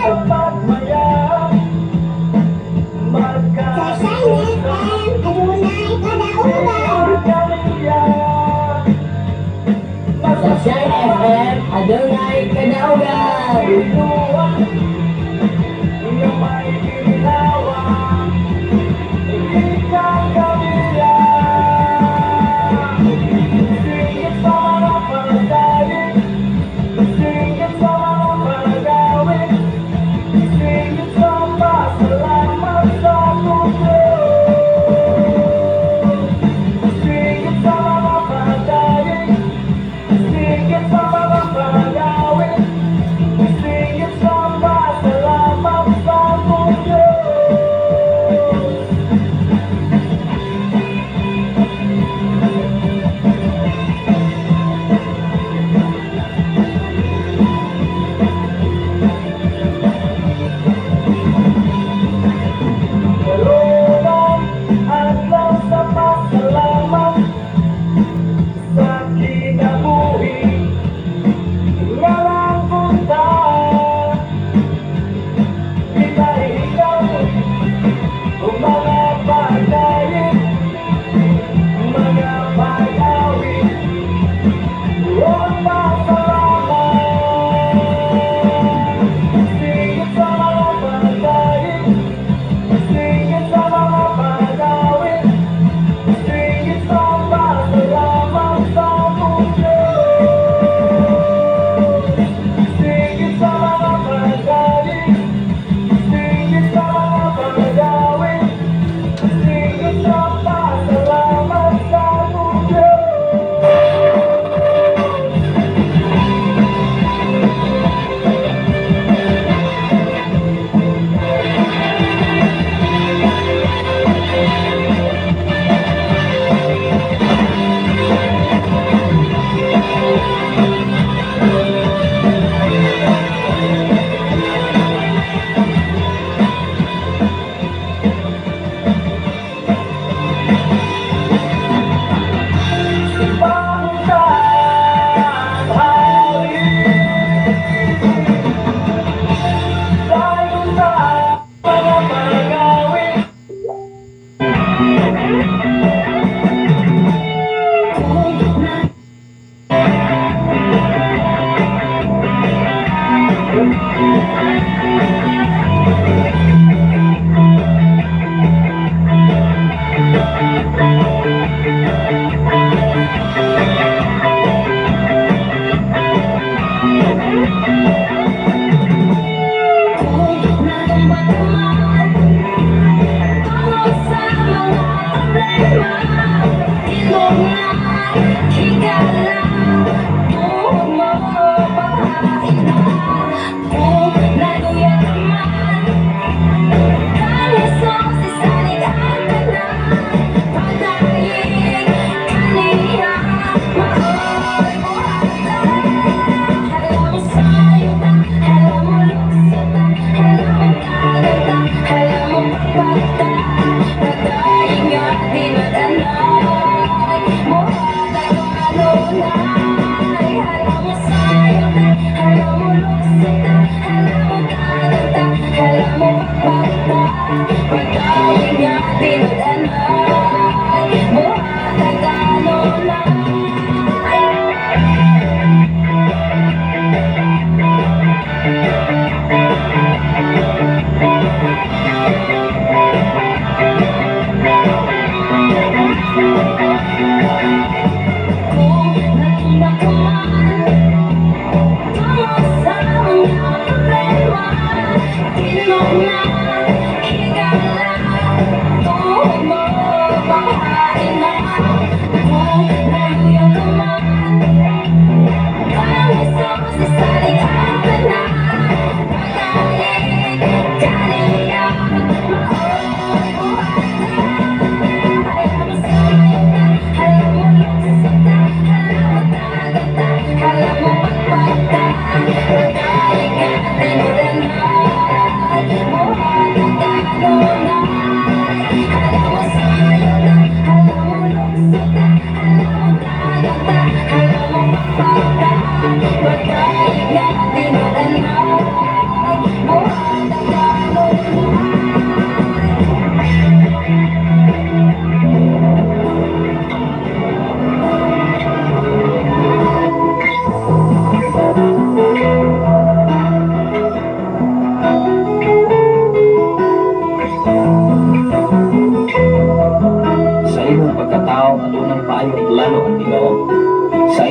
tempat maya. Sunshine FM, adunay kadaugan. Yang may ginawa, hindi ka kaya. Singit sa mga pagdaling, singit sa mga pagawin, singit sa pasalamat sa puso. Singit sa mga pagdaling, singit sa mga pagawin, singit sa pasalamat.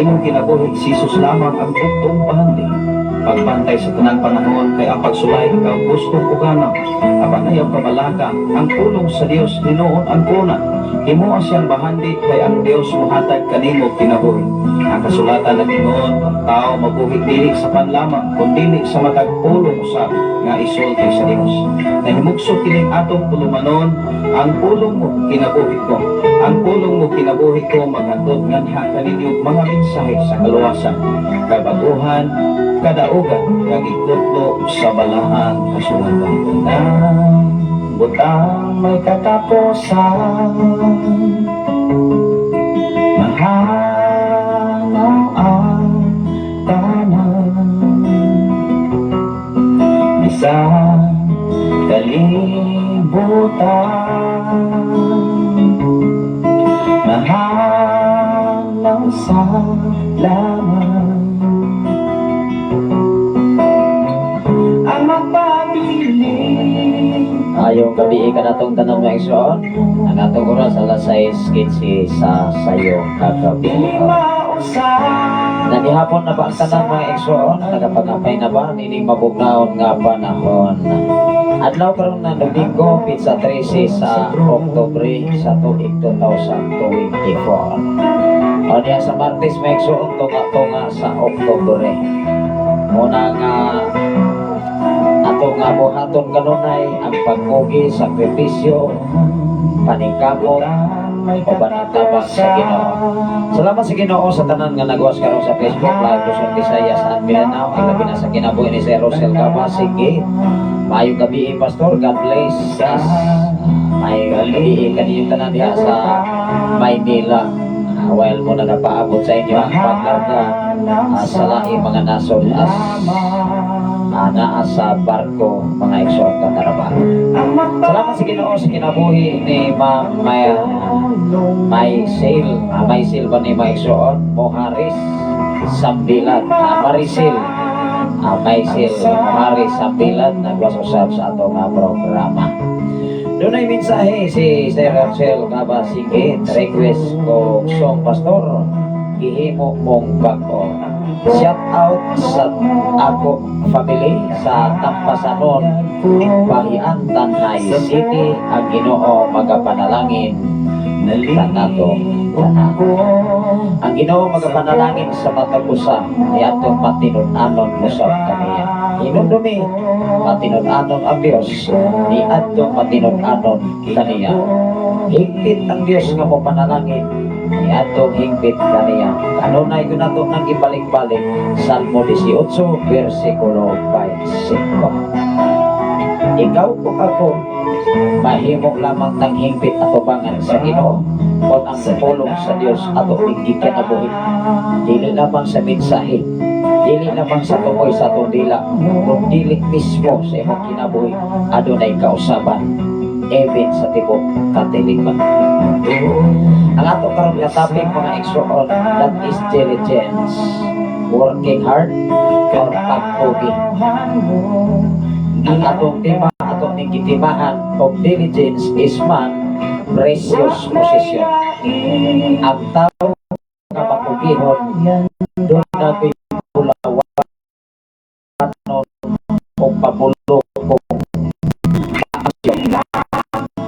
imong kinabuhi si Jesus lamang ang buktong pahandi. Pagbantay sa tanang panahon kay ang pagsulay ikaw gustong ugana. Apan ayaw kabalaka ang pulong sa Dios tinuon ang kuna. Himo siyang bahandi kay ang Dios mohatag kanimo kinabuhi. Ang kasulatan nag-ingon ang tao mabuhi dili sa panlamang kundi sa matag pulong usab nga isulti sa Dios. Nahimugso kining atong pulumanon ang pulong mo kinabuhi ko. Ang pulong mo kinabuhi ko maghatod nganha kaninyo mga mensahe sa kaluwasan, kabaguhan, kadaugan kag ikutlo sa balahang kasulatan na butang may katapusan. Mahanaw ang tanan isang kalibutan. Mahanaw sa laman ang magpabiling. Ayong gabi ka na itong tanong mo Igsoon. Ang atong oras alas 6:15 sa sayo kagabi. Nagihapon na ba ang tanong mga Igsoon? Nagapagapay na ba? Nining mabugnaon nga panahon. Adlaw karon na Domingo, pizza 13 sa Oktubre sa tuig 2024. O diya sa Martes mga Igsoon, tunga-tunga sa Oktubre. Muna nga ato nga buhaton kanunay ang pagmugi, sakripisyo, paningkamot, o banatabang sa Ginoo. Salamat sa Ginoo sa tanan nga nagwas karon sa Facebook Live Luzon, Visayas, San Mindanao. Ang labi na sa kinabuhi ni Sir Rosel Gaba. Sige, maayong gabi Pastor, God bless us. Maayong gabi kaniyong tanan diha sa Maynila. While mo na napaabot sa inyo ang paglarga sa laing mga nasod as naa sa barko mga Igsoon kataraba. Salamat sa Ginoo sa kinabuhi ni Ma'am May Sail ba ni Ma'am Igsoon Moharis Sambilan, Marisil May Sail Moharis Sambilan nagwasosab sa ato nga programa. Doon ay mensahe si Sir Rosel Gaba. Sige, request ko song Pastor, ihimo mong bako. Shout out sa ako family sa Tampasanon, Bahian, Tanay City. Ang Ginoo magapanalangin tanato tanan. Ang Ginoo magapanalangin sa matagusa ni atong matinud-anon usab kaniya. Inumdumi matinud-anon ang Dios ni atong matinud-anon kaniya. Higpit ang Dios nga mo panalangin ni atong higpit kaniya. Kanunay ko nato nang ibalik-balik Salmo 18 versikulo 25. Ikaw o ako mahimo lamang tang hingpit at tubangan sa Ginoo o ang pulong sa Dios ato hindi kinabuhi. Dili lamang sa mensahe, dili lamang sa tumoy sa atong dila, kung dili mismo sa imong kinabuhi adunay kausaban even sa tibok katilipan. Ang ato karon nga topic mga Igsoon, that is diligence, working hard or pagpugi. Ang atong tema, atong nigitimahan of diligence is man precious possession. Ang tao nga mapugihon doon na pulawan o pabulo o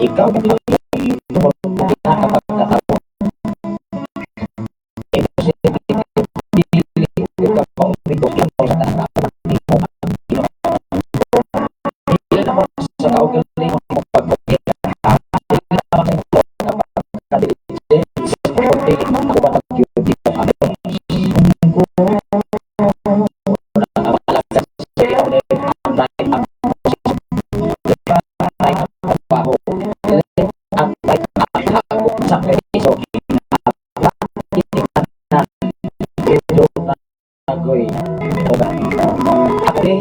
ikaw nakapagkataon sa kaugaling mo pagpapakita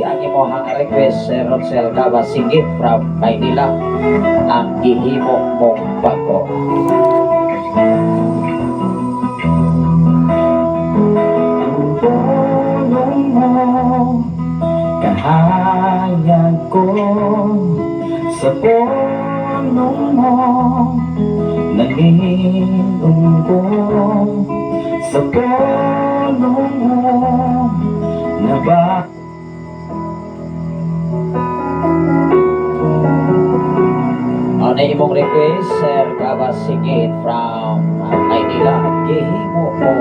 ang imohang request Sir Rosel Gaba Singgit from Maynila, ang ihimo mong bako. Kahayag ko sa pulong mo, nalilong ko sa pulong imong request, Sir Gabas Sigit from Maynila. Gihimo mo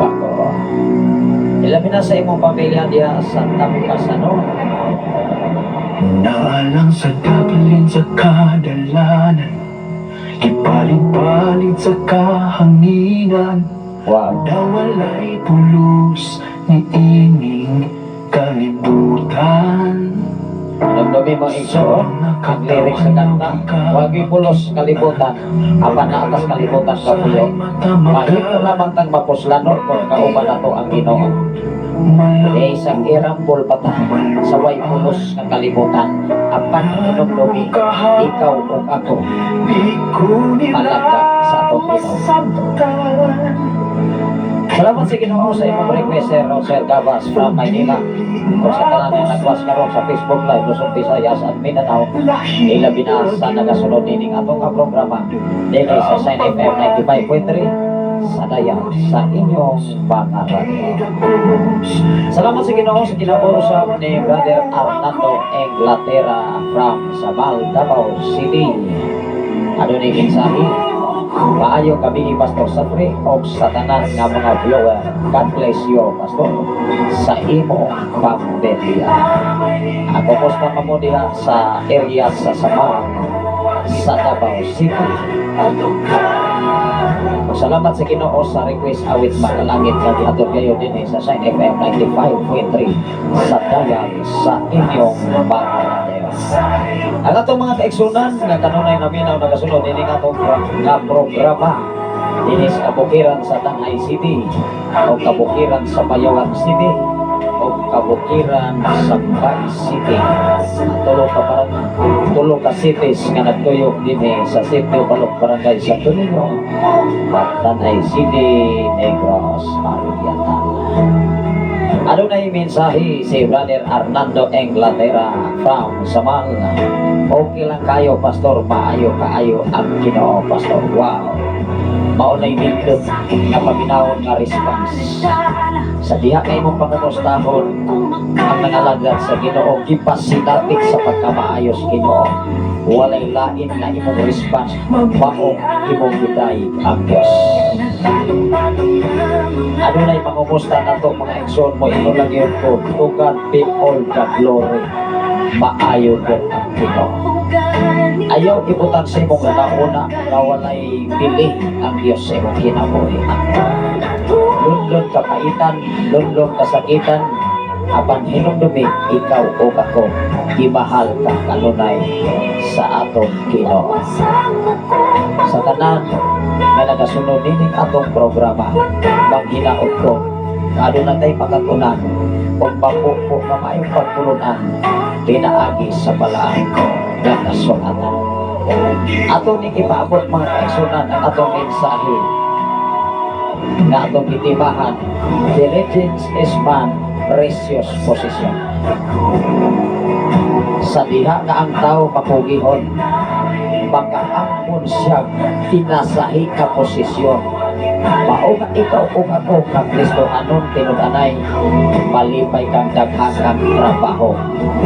pako. Ilabi na sa imong pamilya diya sa Tamukasano. Naalang sa daplin sa kadalanan, ipalit-palit sa kahanginan. Wow. Nawalay pulos ni ining kalibutan. Nagdumi mo igsoon, ang lyrics sa kanta. Huwag ipulos kalibutan, apan na atas kalibutan ka puyo. Mahimo lamang tang mapuslanon kung kauban na to ang Ginoo. Di isang irambol pata sa way pulos ng kalibutan, apan inumdumi, ikaw o ako, palagak sa atong Ginoo. Salamat sa Ginoo sa imong request, Sir Rosel Gabas from Maynila. Kung sa tanan na nagwas karon sa Facebook Live, Luzon, Visayas at Mindanao, ilabi na sa nagasunod nining atong programa dili sa Shine FM 95.3 sa dayan sa inyong mga radio. Salamat sa Ginoo sa kinausap ni Brother Arnando Englatera from Sabal, Davao City. Ano ni mensahe? Maayo kami Pastor Safri o sa tanan nga mga viewer. God bless you, Pastor, sa imo pamilya. Ako po sa mo diha sa area sa Sabal, sa Davao City. Salamat sa Ginoo sa request awit makalangit nga gihatod kayo din sa Shine FM 95.3 sa dayan sa inyong mga radio. Ang atong mga kaigsunan nga kanunay namin ang nagasunod din nga atong programa dinis kabukiran sa Tanay City o kabukiran sa Payawan City o kabukiran sa Bay City. Tulo ka cities nga nagtuyok din sa City o Balok Barangay sa Tulino at Tanay City, Negros, Oriental. Ano na yung mensahe si Brother Arnando Englatera from Samal? Okay lang kayo, Pastor, maayo kaayo ang Ginoo, Pastor. Wow! Maunay nindot na paminawon nga response. Sa diha kay mong pangumustahon ang nangalagad sa Ginoo, gipasinatik sa pagkamaayos Ginoo. Walay lain na imong response, maong imong giday ang Diyos. Ano na yung pangumusta na to mga ekson mo, ino lang yun ko, to God be all the glory. Maayo ko ang Ginoo. Ayaw ibutang sa imong nauna na walay pili ang Diyos sa imong kinabuhi. Lundon kapaitan, lundon kasakitan, apan hinumdumi ikaw o ako, imahal ka kanunay sa atong Ginoo. Sa tanan na nagasunod nining atong programa, maghinaot ko, ano na tayo pagkatunan, kung mapupo na mayong pagtulunan, pinaagi sa balaan ng kasulatan. Atong ipaabot mga kaisunan ang atong mensahe na atong itibahan, diligence is man precious possession. Sa diha na ang tao papugihon, makaangkon siya tinasahi ka posisyon. Mao nga ikaw o ako kang Kristo anon tinud-anay, malipay kang daghang kang trabaho.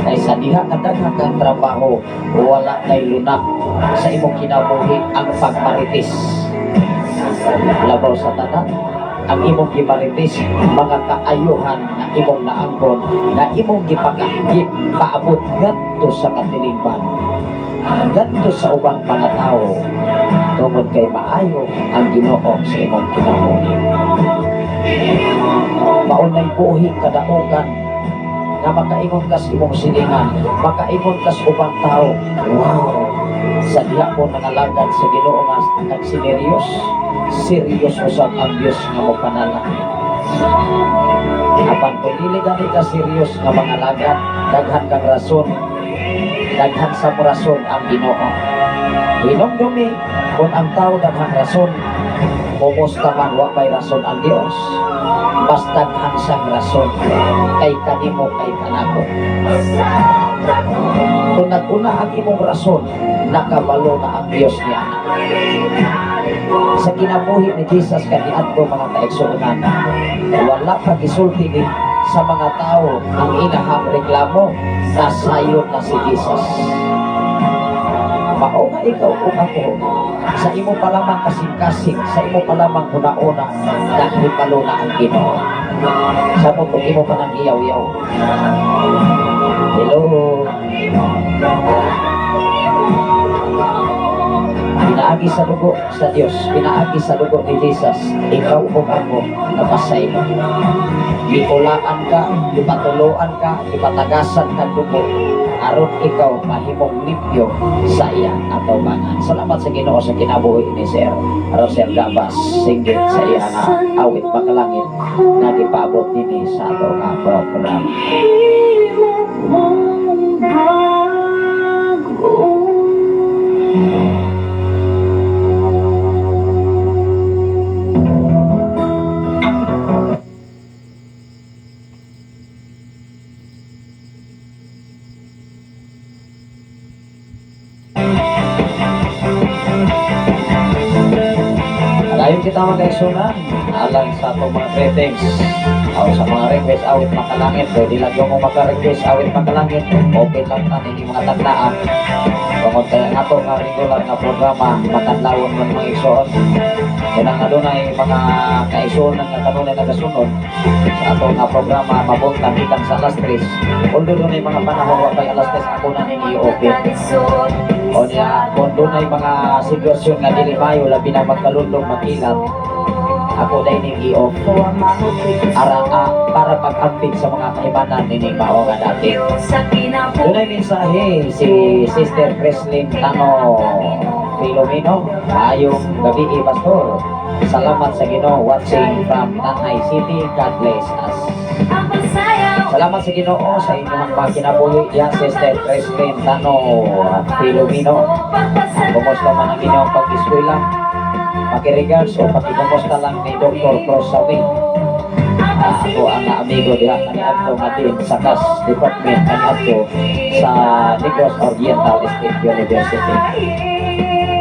Ay sa diha ka daghang kang trabaho, wala kay lunak sa imong kinabuhi ang pagmaritis. Labaw sa tanan, ang imong gimaritis, mga kaayuhan na imong naangkon, na imong gipakahigit, paabot ngadto sa katilingban, ngadto sa ubang mga tao, tungod kay maayo ang Ginoo sa imong kinabuhi. Maunay buhi kadaugan, na makaingon kas imong silingan, makaingon kas ubang tao, wow! Sa diha po nangalagad sa Ginoo nga nagsineryos, serious usab ang Dios nga mo panalangin. Apan kung dili gani ka serious nga mga lagad, daghan kang rason, daghan sa rason ang Ginoo. Hinumdumi kung ang tao daghang rason, kumusta man wa may rason ang Dios, mas daghan sang rason kay kanimo kay kanako. Kung nag-una ang imong rason, nakabalo na ang Diyos niya. Sa kinabuhi ni Jesus kaniadto mga kaigsuonan, wala pa gisulti ni sa mga tao ang ilahang reklamo, nasayon na si Jesus. Mao nga ikaw o ako, sa imo pa lamang kasing-kasing, sa imo pa lamang una-una, dahil palo na ang Ginoo. Sa totoo imo pa nang iyaw-yaw. Hello. Pinaagi sa dugo sa Diyos, pinaagi sa dugo ni Jesus, ikaw o ako, napasay mo. Iulaan ka, ipatuloan ka, ipatagasan ka dugo, aron ikaw mahimong limpyo sa iya atubangan. Salamat sa Ginoo sa kinabuhi ni Sir Rosel Gabas, singgit sa iya nga awit pakalangit, nagipaabot nini sa ato nga program. Ayaw kita mag-aisunan alang sa itong mga greetings o sa mga request awit makalangit. Pwede lang yung maka-request awit makalangit, open lang na hindi mga taglaan. Tungkol kaya nga ito nga regular na programa, matanlawon ng mga isuon. Kaya nga doon ay mga kaisuon ng kanunay na kasunod sa ito nga programa, mabuntang ikan sa alas 3. Although doon ay mga panahon wakay alas 3 ako na nini-open. O niya, kung doon ay mga sitwasyon nga dili mayo, labi na magkalundong mag-ilang, ako dahil ning i-off para pag-amping sa mga kaibanan nining mao nga dati. Doon ay mensahe si Sister Kreslin Tano Filomeno. Ayong gabi, Pastor. Salamat sa Ginoo, watching from Tanay City. God bless us. Salamat sa Ginoo sa inyong mga kinabuhi diyan, Sister Kreslin Tano Filomeno. Kumusta man ang inyong pag-eskwela? Paki-regards o paki-kumusta lang ni Dr. Crosawi. Ako ang amigo diha kaniadto nga din sa CAS Department kaniadto sa Negros Oriental State University.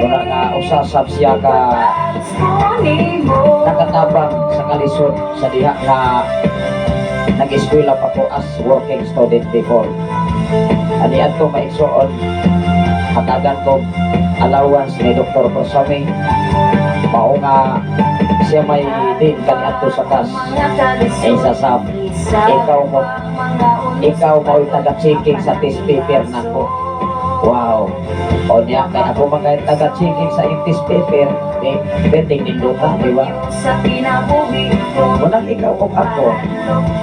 Kuna nga usasab siya ka nakatabang sa kalisod sa diha nga nag-eskwela pa ko as working student before. Aniadto maigsuon hatagan ko allowance ni Dr. Crosawi. Mao nga siya may din kaniadto sa CAS. Isasab ikaw mo taga-checking sa test paper nako. Wow. O niya, kaya ako mga taga-checking sa test paper, betting din luta, di ba? Munang ikaw kung ako,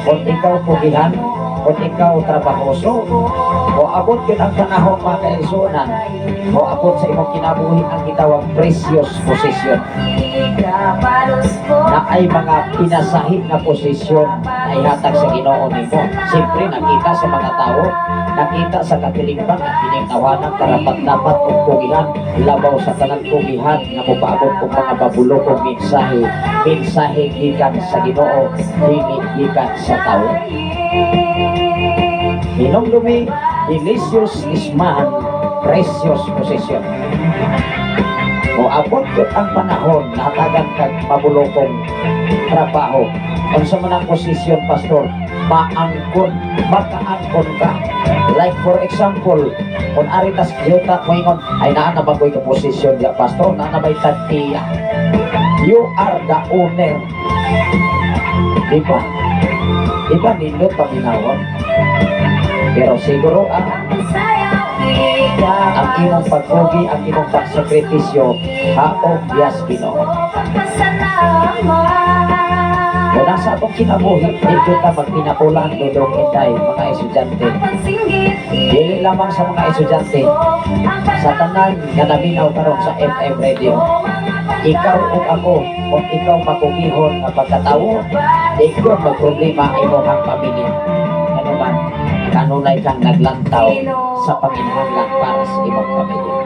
kung ikaw pugihan, kung ikaw trabahoso, o abot yun ang panahon mga kaisunan, o abot sa imong kinabuhi ang itawag precious possession, na ay mga pinasahid na posisyon na ihatag sa Ginoo nimo. Siyempre nakita sa mga tao, nakita sa katilingban at pinigtawanan karapat-dapat kung pugihan, labaw sa kanang pugihan na mupaabot kung mga babulo kong mensahe gikan sa Ginoo, dili gikan sa tao. Hinumdumi, delicious is man, precious possession. O abot ko ang panahon na hatagan kag mabulokong trabaho. Kung sa manang posisyon, Pastor, maangkon, makaangkon ka. Like for example, kung aritas yuta mo ingon, ay naanabagoy ka posisyon ya, Pastor, naanabay tagtiya. You are the owner. Diba? Diba nindot paminawag? Pero siguro ang imong pagpugi, ang imong pagsakripisyo, haog yas Ginoo. Muna sa atong kinabuhi, dito ta magpinapulan dudong inday mga estudyante. Dili lamang sa mga estudyante, sa tanan nga naminaw karon sa FM radio. Ikaw o ako, kung ikaw makugihon nga pagkatawo, ikaw magproblema imong ang pamilya. Ano man, kanunay kang naglantaw sa paginhanglan para sa imong pamilya.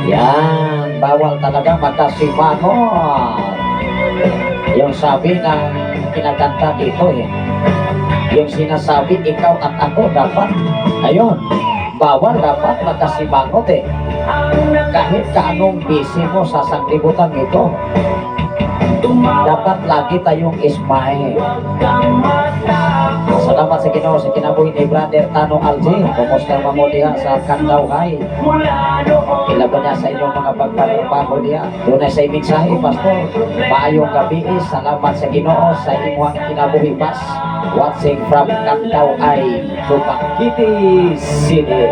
Yan, bawal talaga magkasimangon. Yung sabi ng kinakanta dito yung sinasabi ikaw at ako dapat, ayun, bawal dapat magkasimangot eh. Kahit kaanong busy mo sa sanglibutan ito, dapat lagi tayong ismay. Salamat sa Ginoo sa kinabuhi ni Brother Tano Alji. Kumusta mo diha sa Kandawhay? Ilaban niya sa inyong mga pagpapaho diha. Doon ay sa mensahe, Pastor. Maayong gabi. Salamat sa Ginoo sa inyong kinabuhi pas. Watching from Kandawhay to Makiti City.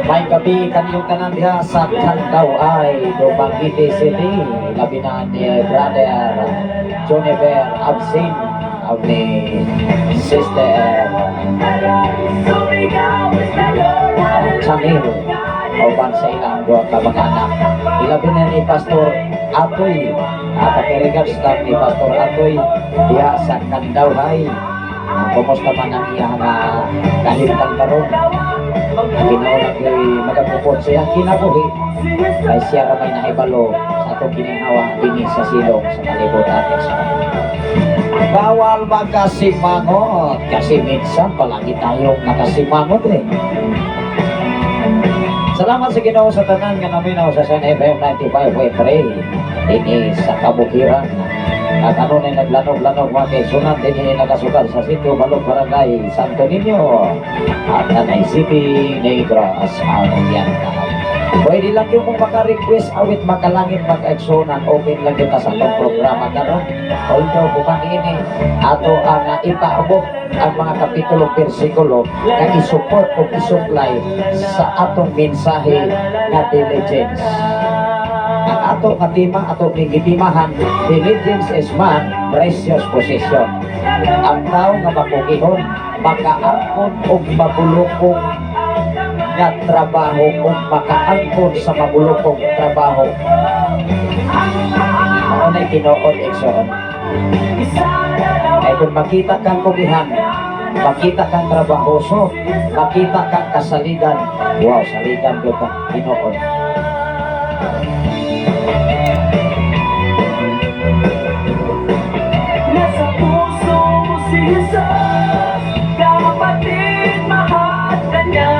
May gabi kaniyong tanan diha sa Kandawhay to Makiti City. Labi na ni Brother Joniver Absin of ni Sister Chanil o ban sa ilang dua ka mga anak. Ilabi na ni Pastor Atoy at regards lang ni Pastor Atoy diha sa Kandawhay. Kumusta man ang iya nga kahimtang karon? Ginaulang yo'y magagupot siya kinabuhi kay siya ramay na ibalo sa itong ginhawa dini sa silong sa kalibutan sa bawal magkasimangot kasi minsan palagi tayong nakasimangot eh. Salamat sa Ginoo sa tanan nga naminaw sa San FM 95.3 dini sa kabukiran. At ano na naglanog-lanog mga kaisunan din yung nakasukat sa sitio Balog Barangay Santo Niño at Tanay City, Negros, Oriental. Pwede lang yung kung maka-request awit makalangit mag-eksonan, open lang kita sa itong programa karon. Although bukang ini ato ang ipaabot ang mga kapitulo persikulo na isupport o isupply sa atong mensahe na diligence. Ang ato katima, ato nigitimahan, diligence is man, precious possession. Ang tao nga makukihon, makaangkon o mabulokong nga trabaho o makaangkon sa mabulokong trabaho. Ano na'y kinoon, Exxon? Ay kung makita kang kugihan, makita kang trabahoso, makita kang kasaligan, wow, saligan ko ka, kinoon. Nasa puso mo si Jesus, kapatid, mahal ka niya.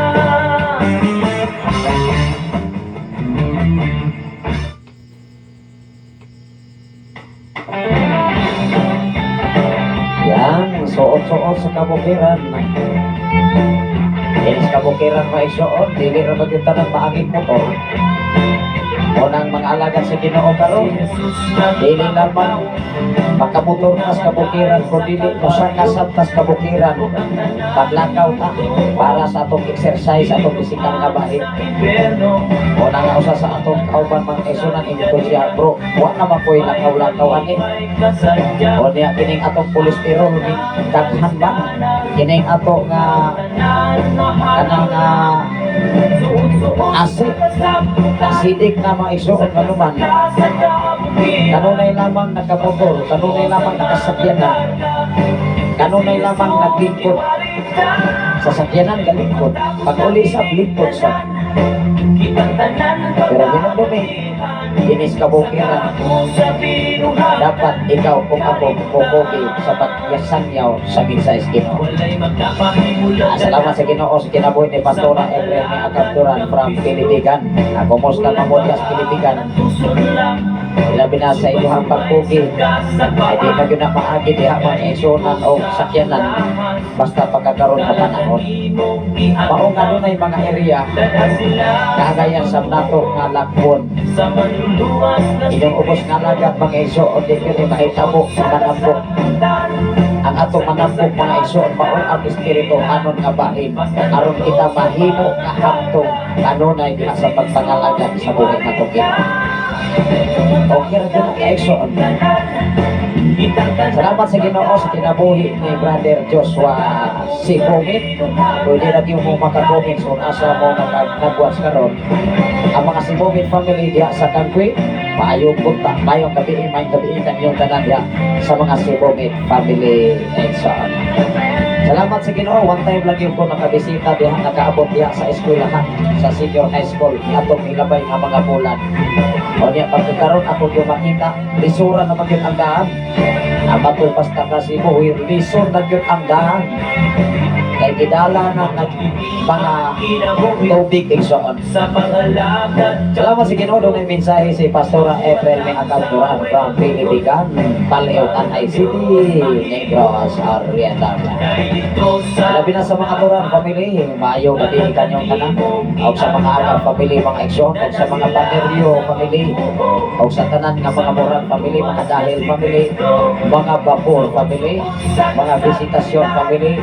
Yan, suot-suot sa kabukiran. Inis kabukiran maisuot, dili ra magkita ng maaging motor. O ng mga alagad sa Ginoo karon, dili naman makamotor tas kabukiran, kung dili mo sa kasabtas kabukiran, paglakaw ta para sa atong exercise, atong pisikal nga bahin. O na nga usa sa atong kauban mga kaisunan, ito siya, bro, huwag naman po'y lakaw-lakaw anin. O niya, kining atong cholesterol, daghan ba? Kining ato nga, kanang acidic na maisuot na naman. Kanunay lamang nakamotor, kanunay lamang nakasakyanan, kanunay lamang naglingkod sa sakyanan galingkod, pag uli sa lingkod sa pero binagdumi inis kabukiran, dapat ikaw kung ako kukuki sa pagyasanyaw sa minsayas Ginoo. Salamat sa Ginoo sa kinabuhi ni Pastora Ebrel ni Agapturan from Pilipigan. Kumusta mamuli sa Pilipigan? Ilabi na sa iluhang pagkuki ay di na yun na maagi di hamang eksonan o sakyanan basta pagkakaroon na panahon. Maong ano na yung mga area kagayan sa nato nga lakbon inyong ubos nga lagat mga eksoon di yun yung mahitabo manambok ang atong manambok mga eksoon maong ang espiritu anon nga bahin aron kita mahimo nga haptong kanunay diha sa pagpangalagat sa buhay na tukin. Okay rin ang kaeksoon. Salamat sa Ginoo sa kinabuhi ni Brother Joshua si Bumit. Pwede na yung mga makakomment kung asa mo nagwas karon. Ang mga si Bumit family diya sa Kangkwi, maayong punta, maayong gabi, may gabi kanyong tanan diya sa mga si Bumit family and son. Salamat sa Ginoo, one time lang yung po nakabisita diha, nakaabot diha sa eskwelahan, sa senior high school, atong nilabay nga mga bulan. O niya, pagkakaroon ako yung makita, lisura na magyot ang daan. Ang matulpas ka kasi mo, lisur na gyot ang daan. Kaya idala ng mga tubig igsoon. Salamat sa Ginoo ng mensahe si Pastora April May Akalturan from Pilipican, Paliutan ICT, Negros, Oriental. Labi na sa mga Turan family, maayo gabi kanyong tanan, o sa mga Agar family, mga Eksyon, o sa mga Pateryo family, o sa tanan nga mga Moran family, mga Dahil family, mga Bapur family, mga Visitasyon family,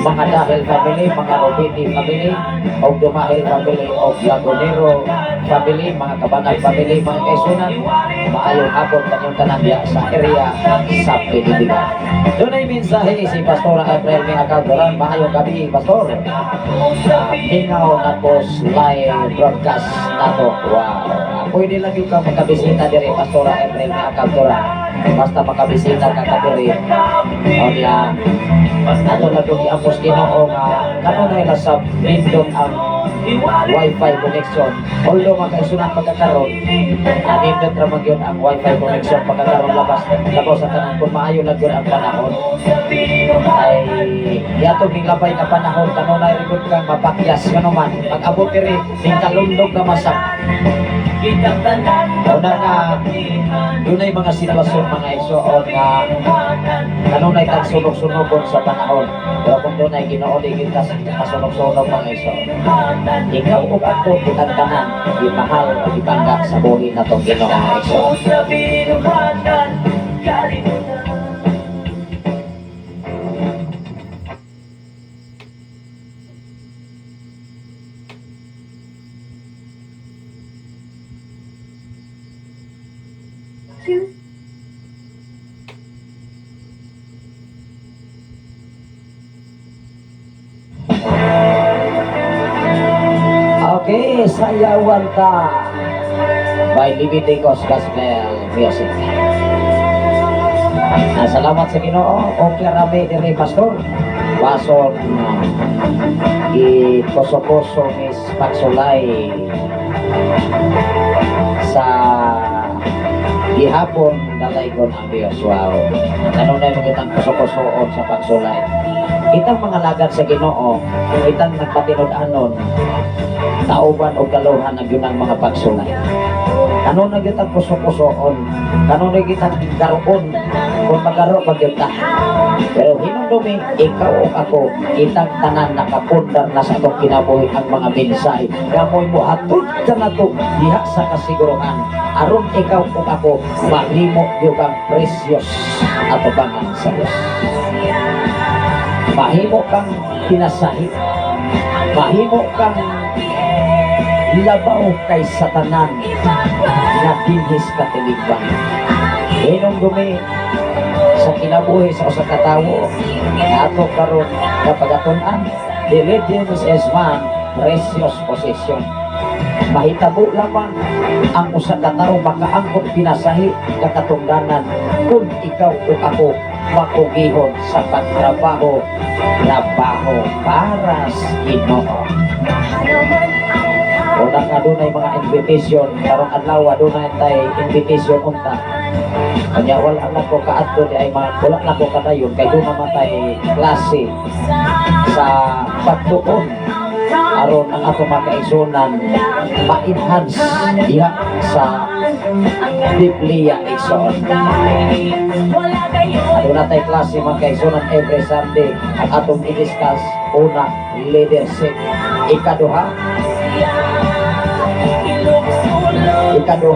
mga Dahil family, mga Robiti family, o Dumahil family, o Lagunero family, mga Kabanag family, mga Kaisunan, maayong hapon kanyong tanan diya sa area sa Pilipinas. Doon ay mensahe si Pastora April May Akalturan, maayong gabi, Pastor. Hingaw na po live broadcast na to. Wow. Pwede lang yung makabisita diri, Pastora April May Akalturan. Basta makabisita ka diri. O niya, ato na doon i-apos Ginoo nga kanunay na sa bindot ang Wi-Fi connection. Although makaisunan pagkakaroon, nindot ramang yun ang Wi-Fi connection pagkakaroon labas sa tanan. Kung maayo lang yun ang panahon, ay yato ning labay na panahon, kanunay rin kang mapakyas ka naman. Pag-abot rin, ning kalundog na masak. Una nga, doon ay mga sitwasyon, mga igsoon nga kanunay tagsunog-sunogon sa panahon. Pero kung doon ay Ginoo, di kita masunog-sunog, mga igsoon. Ikaw o ako, kitang tanan, imahal o ipangga sa buhay na itong Ginoo, mga igsoon. Okay, sayawan ka by Leviticus Gospel Music. Salamat sa Ginoo. Okay rami diri, Pastor. Bason i-koso-koso mis pagsulay sa gihapon dalaygon ang Diyos. Wow. Kanunay mo kitang koso-kosoon sa pagsulay. Kitang mga lagad sa Ginoo, kitang nagpatinud-anon, tauban o kaluhan ng yun ang mga pagsulay. Ano na kitang puso-pusoon, ano na kitang karoon, kung magkaro pag yun ta. Pero hinundumi, ikaw o ako, kitang tanan nakapundar na sa itong kinabuhi ang mga mensahe. Kamoy mo, hatod ka na ito, diha sa kasiguruhan. Aron ikaw o ako, mahimo yung kang precious at abangan sa Diyos. Mahimo kang pinasahi, mahimo kang labaw kay satanan na dinhis katilingban. Inong dumi sa kinabuhi sa usa ka tawo ato karon kapagatunan, diligence is man precious possession. Mahitabo lamang ang usa ka tawo makaangkot pinasahi kakatungdanan kung ikaw o ako makugihon sa pagtrabaho para sa Ginoo. Unang nga doon ay mga invitation, karong adlaw doon ay tay invitation unta. Kanya wala na ko kaadto di ay wala na ko kadayon kay doon naman tay klase sa pagtuon aron ang ato makaigsunan ma-enhance diha sa Biblia igsoon. Aduna tay klase makaigsunan every Sunday ang atong i-discuss. Una, leadership. Ikaduha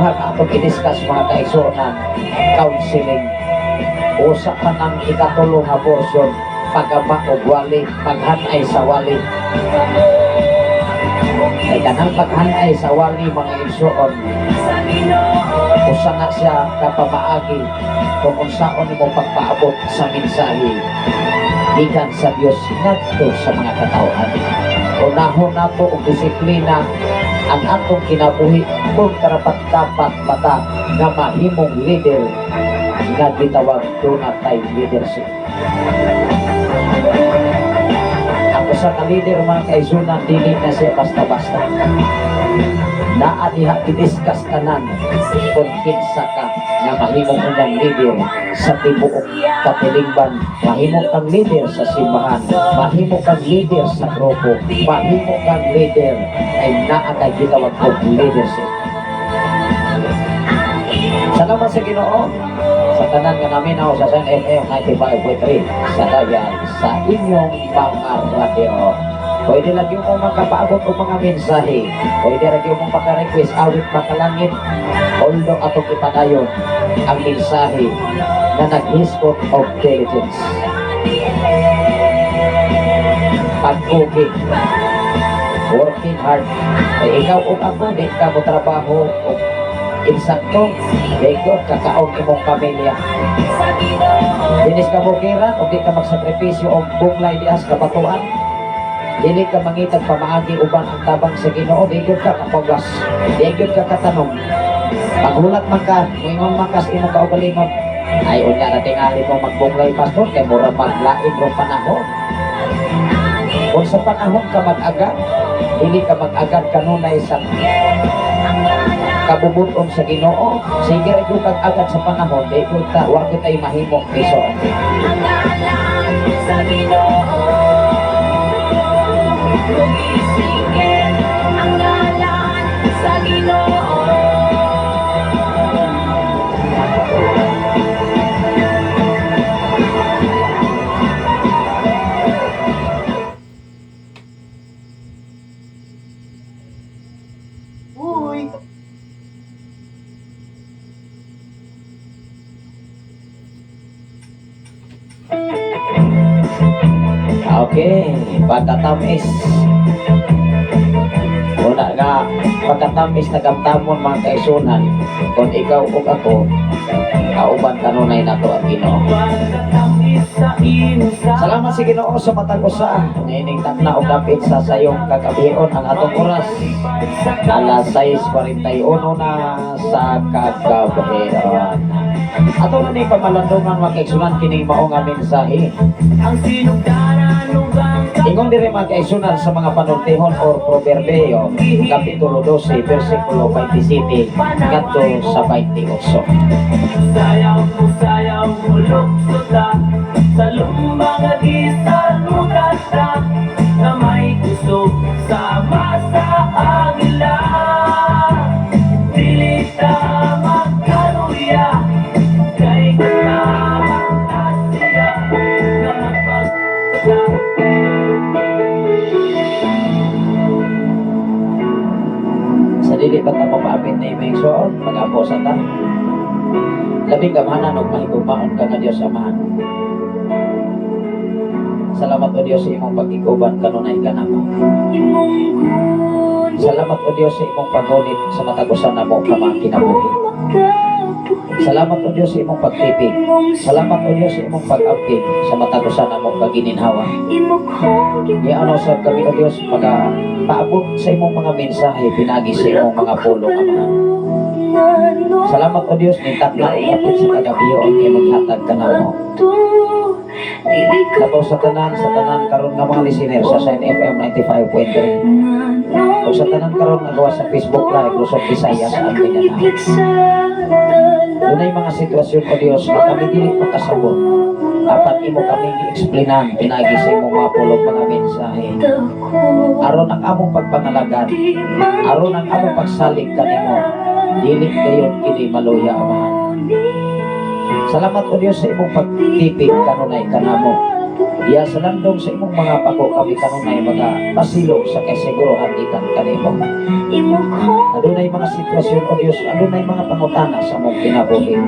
ang atong i-discuss mga kaigsunan, counseling. Usa man ang ikatulong nga portion, pagama og wali, paghanay sa wali. Ay kanang paghanay sa wali mga igsoon, usa na siya kapamaagi kung unsaon mo pagpaabot sa mensahe gikan sa Dios ngadto sa mga katawhan. Unahon nato og disiplina ang atong kinabuhi kung karapat-dapat bata nga mahimong leader nga gitawag doon tay leadership. Ang usa ka leader mga kaigsunan dili na siya basta-basta. Naa diha i-discuss tanan kung kinsa ka nga mahimo kang leader sa tibuok katilingban, mahimo kang leader sa simbahan, mahimo kang leader sa grupo, mahimo kang leader ay naa kay gitawag og leadership. Salamat sa Ginoo sa tanan nga namin ako sa San FM 95.3 sa Dayan sa inyong mga radio. Pwede lagi mo magkapaabot o mga mensahe. Pwede lagi mo maka-request awit makalangit. Although atong ipadayon ang mensahe na nag-hispot of diligence. Pag-cooking, working hard. Ay ikaw o ako, di ka mo trabaho o insakto, bigod, kakaon imong pamilya. Dinis ka mo kiran o di ka magsakripisyo o bunglay dias kabatuan. Dili ka mangitag pamaagi uban ang tabang sa Ginoo, digod ka kapagas, digod ka katanong. Maghulat man ka, moingon makas imong kaugalingon. Ay unya na tingali mo magbunglay pastor kay mura maglain ro panahon. Kung sa panahon ka mag-agad, dili ka mag-agad kanunay sa kabubuton sa Ginoo. Sige rin kung agad sa panahon, digod ka, wag tayo mahimong piso. Sa Ginoo lugisingin ang ngalan sa Ginoo. Okay, pagkatamis. Una nga, pagkatamis na gamtamon mga kaisunan, kung ikaw o ako, kauban kanunay na to ang Ginoo. Salamat sa Ginoo sa matag usa. Nining takna og dapit sa sayong kagabion ang atong oras. Alas 6:41 na sa kagabion. Ato na ni pamalandungan mga kaisunan kining mao nga mensahe. Ang sinugdanan lugang Ingon dire mga kaisunan sa mga panultihon or proverbio, kapitulo 12, versikulo 27, ngadto sa 28. sayaw mo luksuta sa lumbang at isalukata na may kusog sama sa agila. Dili ka magkaluya kay katamang asya na magpagsa. Sa dili ba ta mapapit na imeng soon, mag-apo sa ta. Labing gamahanan o mahigugmaon ka nga Diyos Amahan. Salamat o Diyos sa imong pag-iguban kanunay ka namo. Salamat o Diyos sa imong paggunit sa matagusan na mo ka mga kinabuhi. Salamat o Diyos sa imong pagtipig. Salamat o Diyos sa imong pag-abdig sa matagusan na mo kagininhawa. Ano sa kami o Diyos paabot sa imong mga mensahe pinagi sa imong mga pulong Amahan. Salamat o Diyos ni tatla o kapit sa kagabiyo ang imong hatag ka namo. Labaw sa tanan karon nga mga listener sa San FM 95.3. O sa tanan karon nga gawa sa Facebook Live Luzon, Visayas sa Mindanao. Dunay mga sitwasyon o Dios nga kami dili makasabot. Dapat imo kami gi-explainan pinagi sa imong mga pulong mga mensahe. Aron ang among pagpangalagad, aron ang among pagsalig kanimo, dili kayon kini maluya Amahan. Salamat o Diyos sa imong pagtipig kanunay kanamo. Iya sa landong sa imong mga pako kami kanunay mga pasilog sa kasiguruhan ikan kanimo. Adunay mga sitwasyon o Diyos, adunay mga pangutana sa among kinabuhi.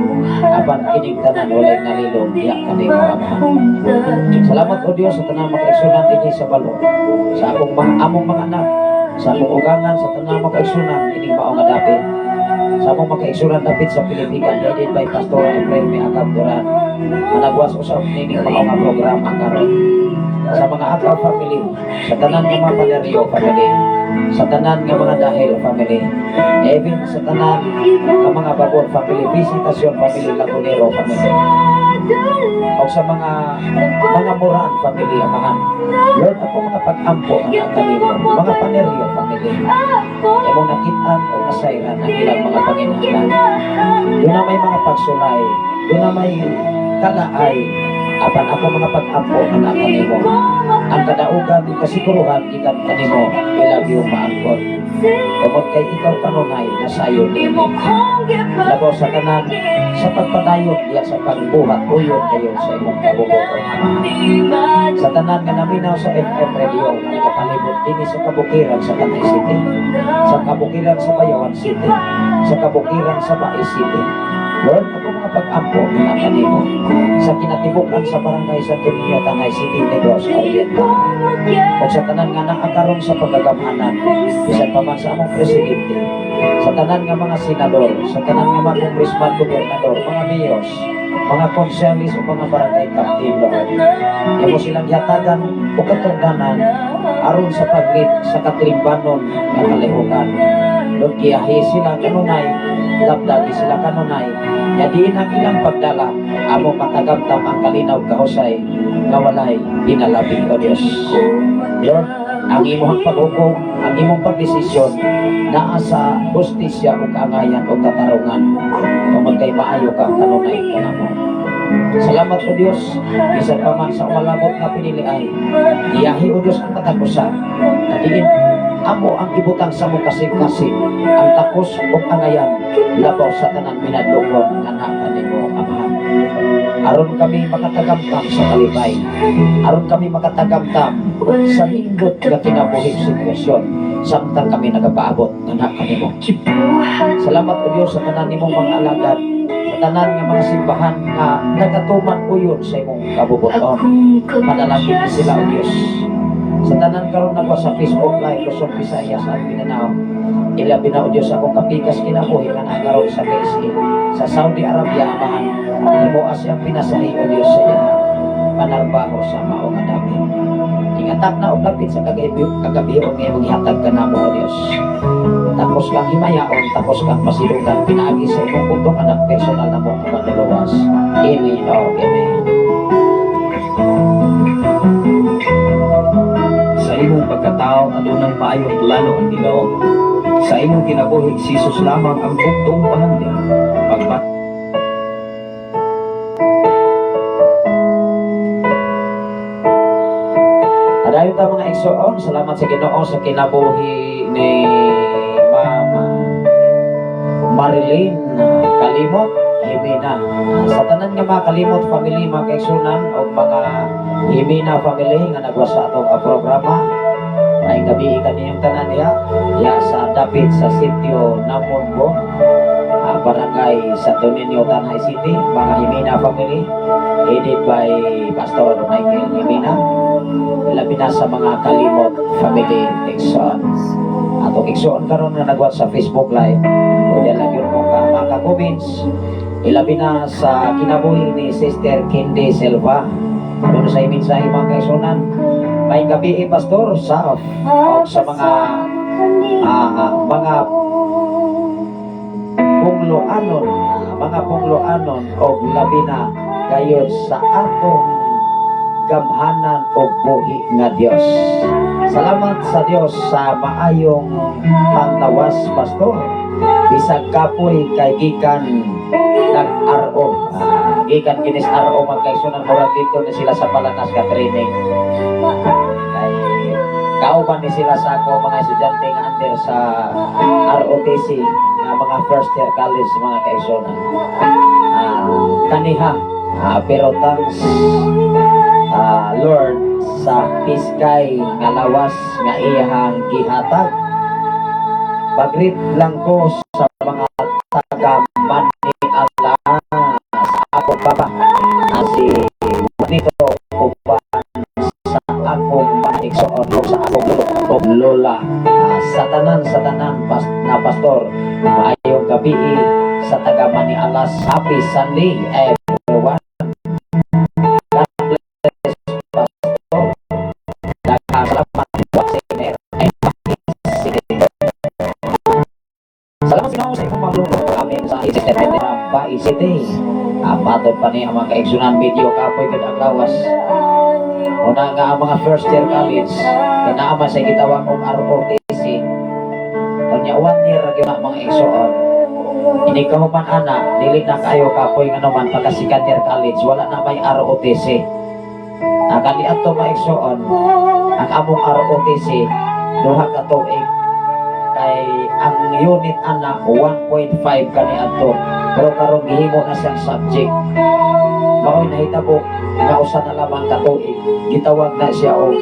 Apan kining tanan walay nalilong iya kanimo Amahan. Salamat o Diyos sa tanang makaigsunan dinhi sa balo. Sa among mga anak, sa among ugangan, sa tanang makaigsunan ining mao nga dapit. Sa among makaigsunan dapit sa Pilipinas, headed by Pastor Efrain May Acabduran. Managwas usab nining mao nga programa karon. Sa mga Acab family, sa tanan nga mga Panerio family, sa tanan nga mga Dahil family, even sa tanan nga mga Babor family, Visitasyon family, Lagunero family, o sa mga Moran family Amahan. Lord, ako mga pag-ampo ang kanimo, mga paneryo, family. Imong nakitaan o nasayran ang ilang mga panginahanglan. Doon na may mga pagsulay, doon na may kalaay, apan ako mga pag-ampo ang kanimo. Ang kadaugan, kasiguruhan, ikan kanimo, ilagyo maangkot. Tungkol kay ikaw kanunay na sayo nini. Labaw sa kanan, sa pagpadayon diya sa pagbuhat, uyon kayo sa imong kabubuton. Sa tanan nga naminaw sa FM Radio, nga nakapalibot din sa kabukiran sa Tanay City, sa kabukiran sa Bayawan City, sa kabukiran sa Bae City. Lord, ako mga pag-ampo na kanimo sa kinatibukan sa barangay sa Tunyo, Tanay City, Negros Oriental. O sa tanan nga nakakaroon sa pagkagamhanan, bisan pa man sa among presidente, sa tanan nga mga senador, sa tanan nga mga congressman, gobernador, mga mayors, mga konselis o mga barangay captain, Lord. Imo silang yatagan o katungdanan aron sa paglit sa katrimbanon ng kalihukan. Lord, kiyahi sila kanunay, dabdagi sila kanunay, yadiin ang ilang pagdala, amo matagamtam ang kalinaw kahusay, kawalay, pinalabing o Diyos. Lord, ang imong paghukom, ang imong pagdesisyon, naa sa justisya o kaangayan o katarungan, kung kay maayo ka kanunay kanamo. Salamat o Diyos, bisan pa man sa umalabot na piniliay, iyahi o Diyos ang katapusan, na diin amo ang ibutang sa mong kasing-kasing, ang takos o angayan, labaw sa tanan minadlungon nga kanimo, Amahan. Aron kami makatagamtam sa kalibay, aron kami makatagamtam sa linggot nga kinabuhing sitwasyon, samtang kami nagapaabot nga kanimo. Salamat o Diyos sa tanan nimong mga alagad, sa tanan nga mga simbahan nga nagatuman uyon sa imong kabubuton. Panalangin sila o Diyos. Sa tanan karon nagwa sa Facebook Live, Luzon, Visayas at Mindanao, ilabi na o Diyos akong kapikas kinabuhi nga nakaroon sa KSA, sa Saudi Arabia, Amahan, imo asyang pinasahi o Diyos sa iya, panarbaho sa maong adami. Ingatak na o lapit sa kagabi o ngayong ihatag ka na mo o Diyos. Tapos kang himayaon, tapos kang pasilugan, pinaagi sa imong putong anak personal na mo kumaduluwas. Amen o Amen. Sa imong pagkatao, adunay maayo at lalo ang Ginoo. Sa imong kinabuhi, si Jesus lamang ang bugtong pahanding. Pagbat Adayon ta mga igsoon, salamat sa Ginoo sa kinabuhi ni Mama Marilyn Kalimot Himina. Sa tanan nga mga kalimot family, mga kaigsunan o mga Himina family nga nagwa sa atong programa, ay gabi kaniyong tanan ya sa dapit sa sitio Namongo, barangay sa Dominio, Tanay City, mga Himina family, headed by Pastor Michael Himina. Labi na sa mga kalimot family igsoon. Atong igsoon karon nga nagwa sa Facebook Live, o yan lang yun mo ka mga comments. Ilabi na sa kinabuhi ni Sister Kindi Silva. Ano sa iminsahe mga kaigsunan, may gabi Pastor sa sa mga pungloanon o labi na kayo sa atong gamhanan o buhi nga Dios. Salamat sa Dios sa maayong pangtawas Pastor. Bisag kapoy kay gikan nag-RO. Gikan kinis RO magkaigsunan murag dito ni sila sa Palanas ka training. Kay kauban ni sila sa ako mga estudyante nga under sa ROTC nga mga first year college mga kaigsunan. Kaniha pero thanks Lord sa piskay nga lawas nga iyang gihatag. Pagrit lang ko sa mga taga Maniala sa akong papa si dito upan sa akong maigsoon o sa akong lola. Sa tanan na pastor, maayong gabi sa taga Maniala. Happy Sunday everyone. City. Patod pa niya mga kaigsunan video kapoy gud ang lawas. Una nga ang mga first year college, kinaaman sa gitawag og ROTC. Kanya 1 year ra gyud na mga igsoon. Ini kahuman ana, dili na kayo kapoy nga naman pagka second year college, wala na may ROTC. Kani ato maigsoon, ang among ROTC duha ka tuig kay ang unit ana 1.5 kani ato, pero karon gihimo na siyang subject. Mao'y nahitabo nga usa na lamang ka tuig, gitawag na siya og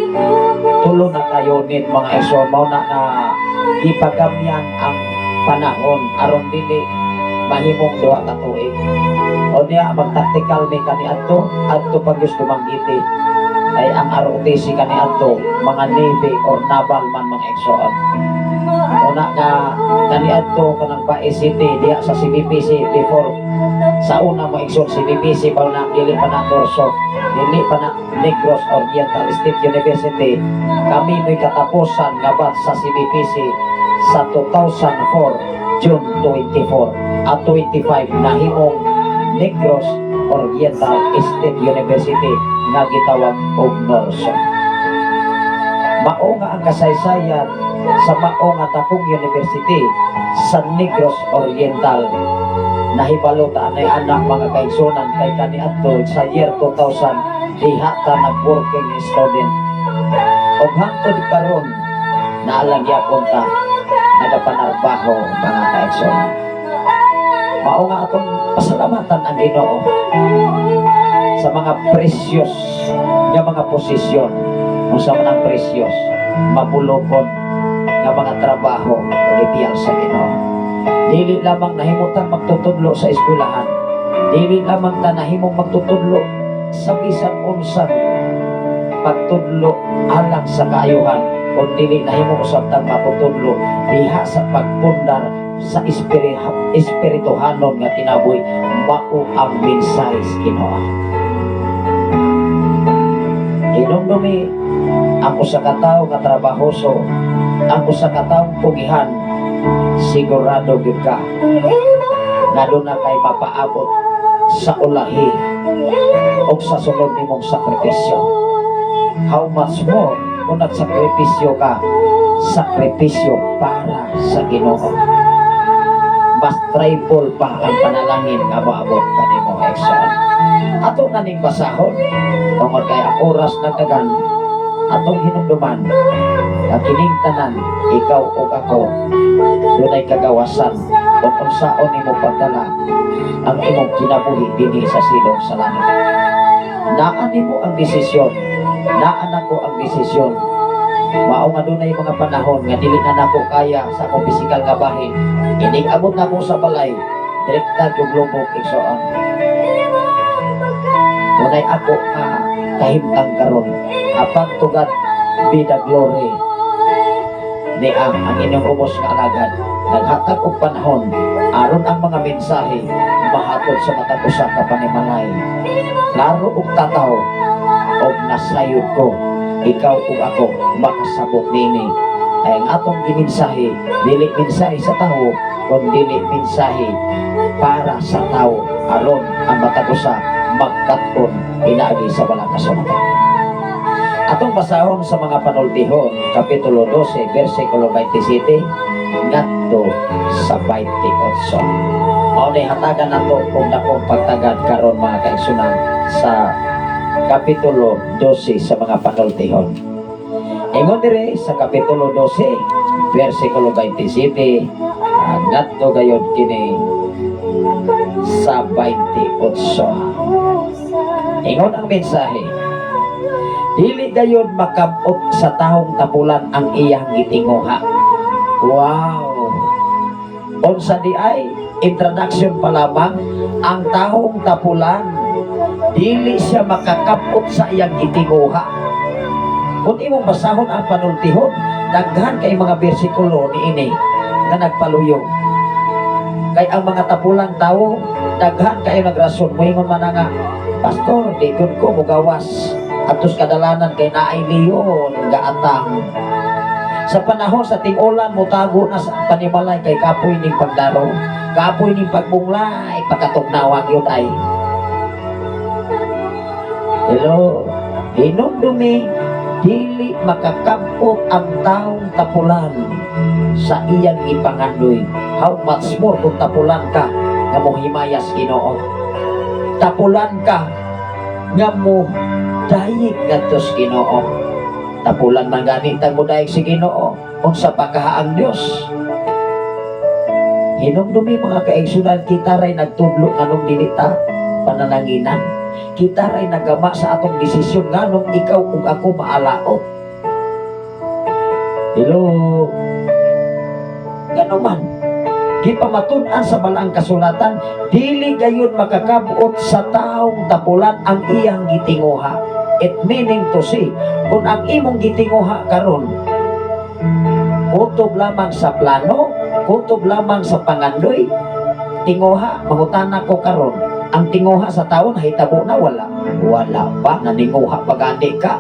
tulo na ka unit mga igsoon. Mao na ipagamyan ang panahon aron dili mahimong duha ka tuig. O niya mag-tactical ni kani ato pag gusto manggiti ay ang ROTC kani ato mga Navy or Naval man mga igsoon. Una nga kani ato kanang pa-ECT diya sa CBPC before sa una mo igsoon CBPC pa na dili pa na Dorso, dili pa na Negros Oriental State University. Kami may katapusan nga batch sa CBPC sa 2004 June 24 at 25 nahimong Negros Oriental State University nga gitawag og Norso. Mao nga ang kasaysayan sa mao nga dakong university sa Negros Oriental. Nahibalo ta anay anak mga kaigsunan kay kaniadto sa year 2000 diha ta nag-working student. Og hangtod karon naalagya ta nagapanarbaho mga kaigsunan. Mao nga atong pasalamatan ang Ginoo sa mga precious nga mga posisyon, unsa man ang precious mabulokon nga mga trabaho gitiyal sa Ginoo. Dili lamang nahimutang magtutudlo sa eskwelahan, dili lamang ta nahimong magtutudlo sa bisan unsang pagtudlo alang sa kaayuhan, kundi nahimong usabtang matutudlo diha sa pagpundar sa espirituhanon nga kinabuhi. Mao ang mensahe sa Ginoo. Hinumdumi ang usa ka tawo nga trabahoso, ang usa ka tawong pugihan, sigurado gyud ka nga doon na kay mapaabot sa ulahi o sa sunod nimong sakripisyo. How much more kung nagsakripisyo ka, sakripisyo para sa Ginoo. Mas triple pa ang panalangin nga maabot kanimo igsoon. Ato na ning basahon tungod kay ang oras nagdagan, atong hinumduman nga kining tanan ikaw ug ako dunay kagawasan kung unsaon nimo pagdala ang imong kinabuhi dinhi sa silong sa langit. Naa nimo ang desisyon, naa nako ang desisyon. Mao nga dunay mga panahon nga dili na nako kaya sa akong pisikal nga bahin, inig abot na ko sa balay direkta yung lubog igsoon. Unay ako nga kahimtang karon apan tugad be the glory ni ang inyong ubos nga alagad naghatag og panahon aron ang mga mensahe mahatod sa matag usa ka panimalay. Klaro og tataw og nasayod ko ikaw ug ako makasabot nini ay ang atong gimensahe dili mensahe sa tao kundi dili mensahe para sa tao aron ang matag usa magkat-on inaagi sa balang kasulatan. Atong basahon sa mga panultihon kapitulo 12 bersikulo 27 ngadto sa 28. Mao ni hatagan nato kung dakong pagtagad karon mga kaigsunan sa kapitulo 12 sa mga panultihon. Ingon dire sa kapitulo 12 bersikulo 27 ngadto gayud kini sa 28. Ingon ang mensahe, dili gayud makabot sa tahong tapulan ang iyang gitinguha. Wow! Unsa di ay introduction pa lamang, ang tahong tapulan dili siya makakabot sa iyang gitinguha. Kung imong basahon ang panultihon, daghan kay mga bersikulo niini nga nagpaluyong. Kay ang mga tapulang tao, daghan kayo nagrason. Moingon man nga, Pastor, di gud ko mugawas atos kadalanan kay naay leon gaatang. Sa panahon sa ting-ulan mutago na sa panimalay kay kapoy ning pagdaro, kapoy ning pagbunglay, pagkatugnawang yun ay. Hello, Hinumdumi dili makakabot ang taong tapulan sa iyang ipangandoy. How much more kung tapulan ka nga mo himayas Ginoo, tapulan ka nga mo dayeg ngadtos Ginoo, tapulan man ganit ang mo dayeg si Ginoo unsa pa kaha ang Dios. Hinumdumi mga kaigsunan, kita ray nagtudlo nganong dili ta panananginan, kita ray nagama sa atong desisyon nganong ikaw ug ako maalaot. Hello, gano'n man gipamatud-an sa balang kasulatan, dili gayon makakabuot sa taong tapulan ang iyang gitinguha. It meaning to say, kung ang imong gitinguha karon kutob lamang sa plano, kutob lamang sa pangandoy, tinguha, mangutana ko karon, ang tinguha sa taon hitabo na wala pa, naninguha pagani ka,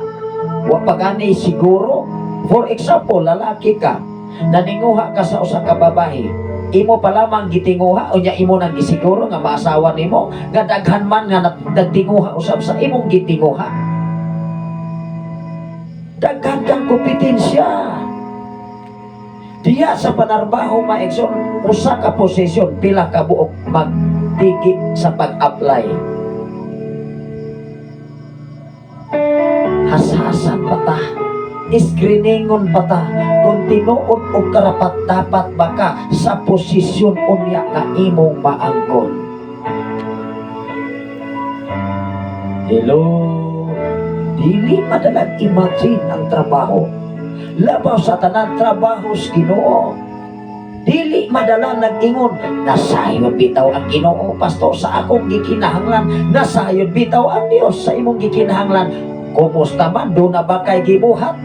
wa pagani siguro. For example, lalaki ka, naninguha ka sa usa ka babae, imo pa lamang gitinguha unya imo nang gisiguro nga maasawa nimo, nga daghan man nga nagtinguha usab sa imong gitinguha, daghan kang kompetensya. Diya sa panarbaho maigsoon, usa ka posisyon pila ka buok magtigi sa pag-apply. Hasasan pa ta, screeningon pa ta kung tinuod o karapat dapat baka sa posisyon unya na imong maangkon. Hello, dili madalang imagine ang trabaho, labaw sa tanan trabaho sa Ginoo. Dili madala nag-ingon, nasayon bitaw ang Ginoo pastor sa akong gikinahanglan, nasayon bitaw ang Dios sa imong gikinahanglan. Kumusta man, do na ba kay gibuhat?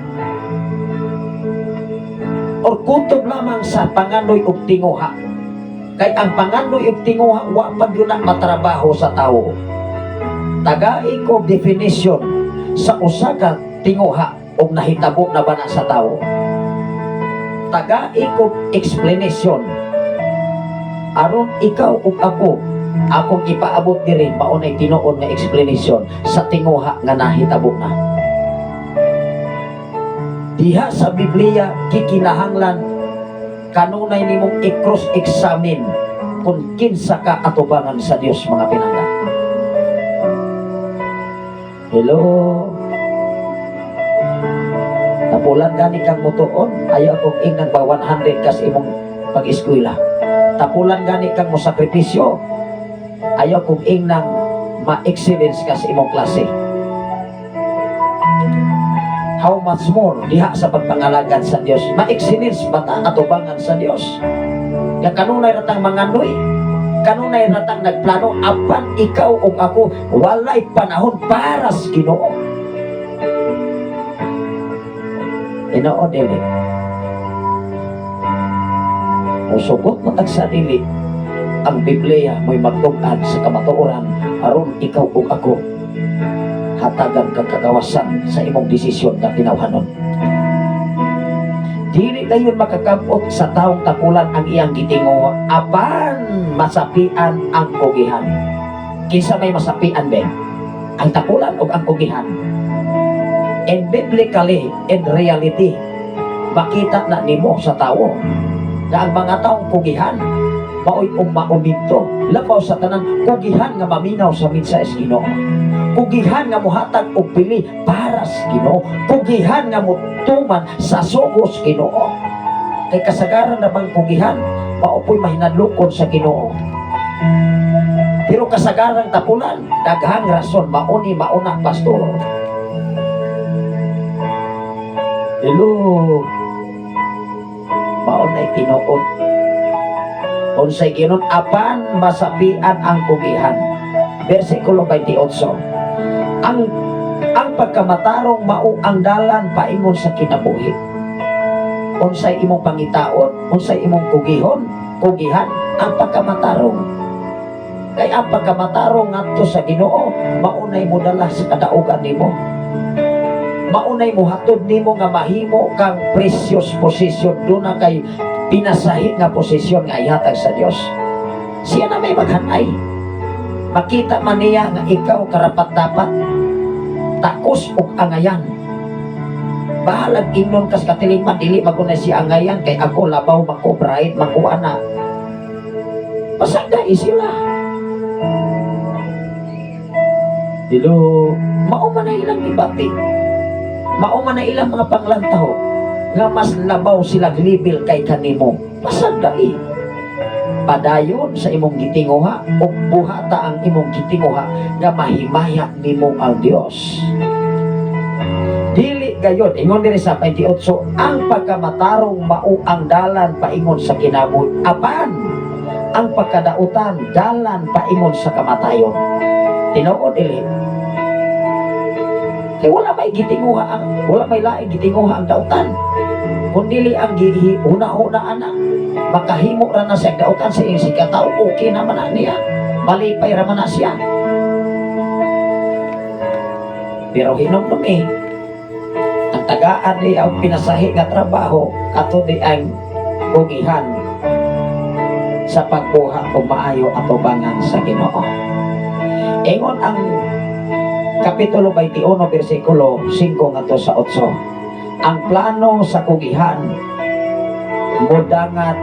Or kutob lamang sa pangandoy ug tinguha, kay ang pangandoy ug tinguha wa pa gyud na matrabaho sa tawo. Tagai ko definition sa usa ka tinguha ug nahitabo na ba na sa tawo. Tagai ko explanation aron ikaw ug ako akong ipaabot diri maunay tinuod nga explanation sa tinguha nga nahitabo na. Diha sa Biblia kikinahanglan kanunay nimong i-cross examine kung kinsa ka atubangan sa Dios, mga pinangga. Hello, tapulan gani kang mutuon, ayaw kong ingnan ba 100 kas imong pag-eskwela. Tapulan gani kang mo sakripisyo, ayaw kong ingnan ma-excellence kas imong klase. How much more diha sa pagpangalagad sa Dios, ma-excellence bata atubangan sa Dios. Nga kanunay ratang mangandoy, kanunay ratang nagplano apan ikaw ug ako walay panahon para sa Ginoo. Inoo dili musugot mo tag sarili, ang Biblia mo'y magtugad sa kamatuoran aron ikaw ug ako hatagan kang kagawasan sa imong desisyon na tinawhanon. Dili dayon makakabot sa taong tapulan ang iyang gitinguha apan masapian ang kugihan. Kinsa may masapian ba? Ang tapulan o ang kugihan? And biblically, in reality, makita na nimo sa tao na ang mga taong kugihan maoy umauminto labaw sa tanan kugihan nga maminaw sa mensahe sa Ginoo, kugihan nga muhatag og pili para sa Ginoo, kugihan nga mutuman sa sugos Ginoo. Kay kasagaran na bang kugihan maupoy mahinadlokon sa Ginoo, pero kasagaran tapulan daghang rason mauni mauna pastor. Hello, maunay tinuod unsay ginon apan masapian ang kugihan. Bersikulo 28. Ang pagkamatarong mao ang dalan paingon sa kinabuhi. Unsay imong pangitaon, unsay imong kugihan ang pagkamatarong. Kay ang pagkamatarong ngadto sa Ginoo maunay mo dala sa kadaugan nimo. Maunay mo hatod nimo nga mahimo kang precious position do na kay pinasahit nga posisyon nga ihatag sa Dios. Siya na may maghanay. Makita man niya nga ikaw karapat dapat takos ug angayan. Bahalag ingnon kas katilingman dili maguna si angayan kay ako labaw mako bright mako ana. Pasagday sila. Dilo, mao man na ilang ibati. Mao man na ilang mga panglantaw nga mas labaw sila level kay kanimo. Pasagday. Padayon sa imong gitinguha ug buhata ang imong gitinguha nga mahimaya nimo ang Dios. Dili gayon ingon diri sa 28 ang pagkamatarong mao ang dalan paingon sa kinabuhi apan ang pagkadautan dalan paingon sa kamatayon. Tinuod dili kay wala may gitinguha ang wala may laing gitinguha ang dautan kundi ang una-una ana makahimo ra na siya dautan sa iyang sikataw okay naman na niya malipay ra man na siya pero hinumdum ang tagaan di ang pinasahi nga trabaho kato di ang bugihan sa pagkuha o maayo at ubangan sa Ginoo. Ingon ang Kapitulo 21, versikulo 5 ngadto sa 8. Ang plano sa kugihan modangat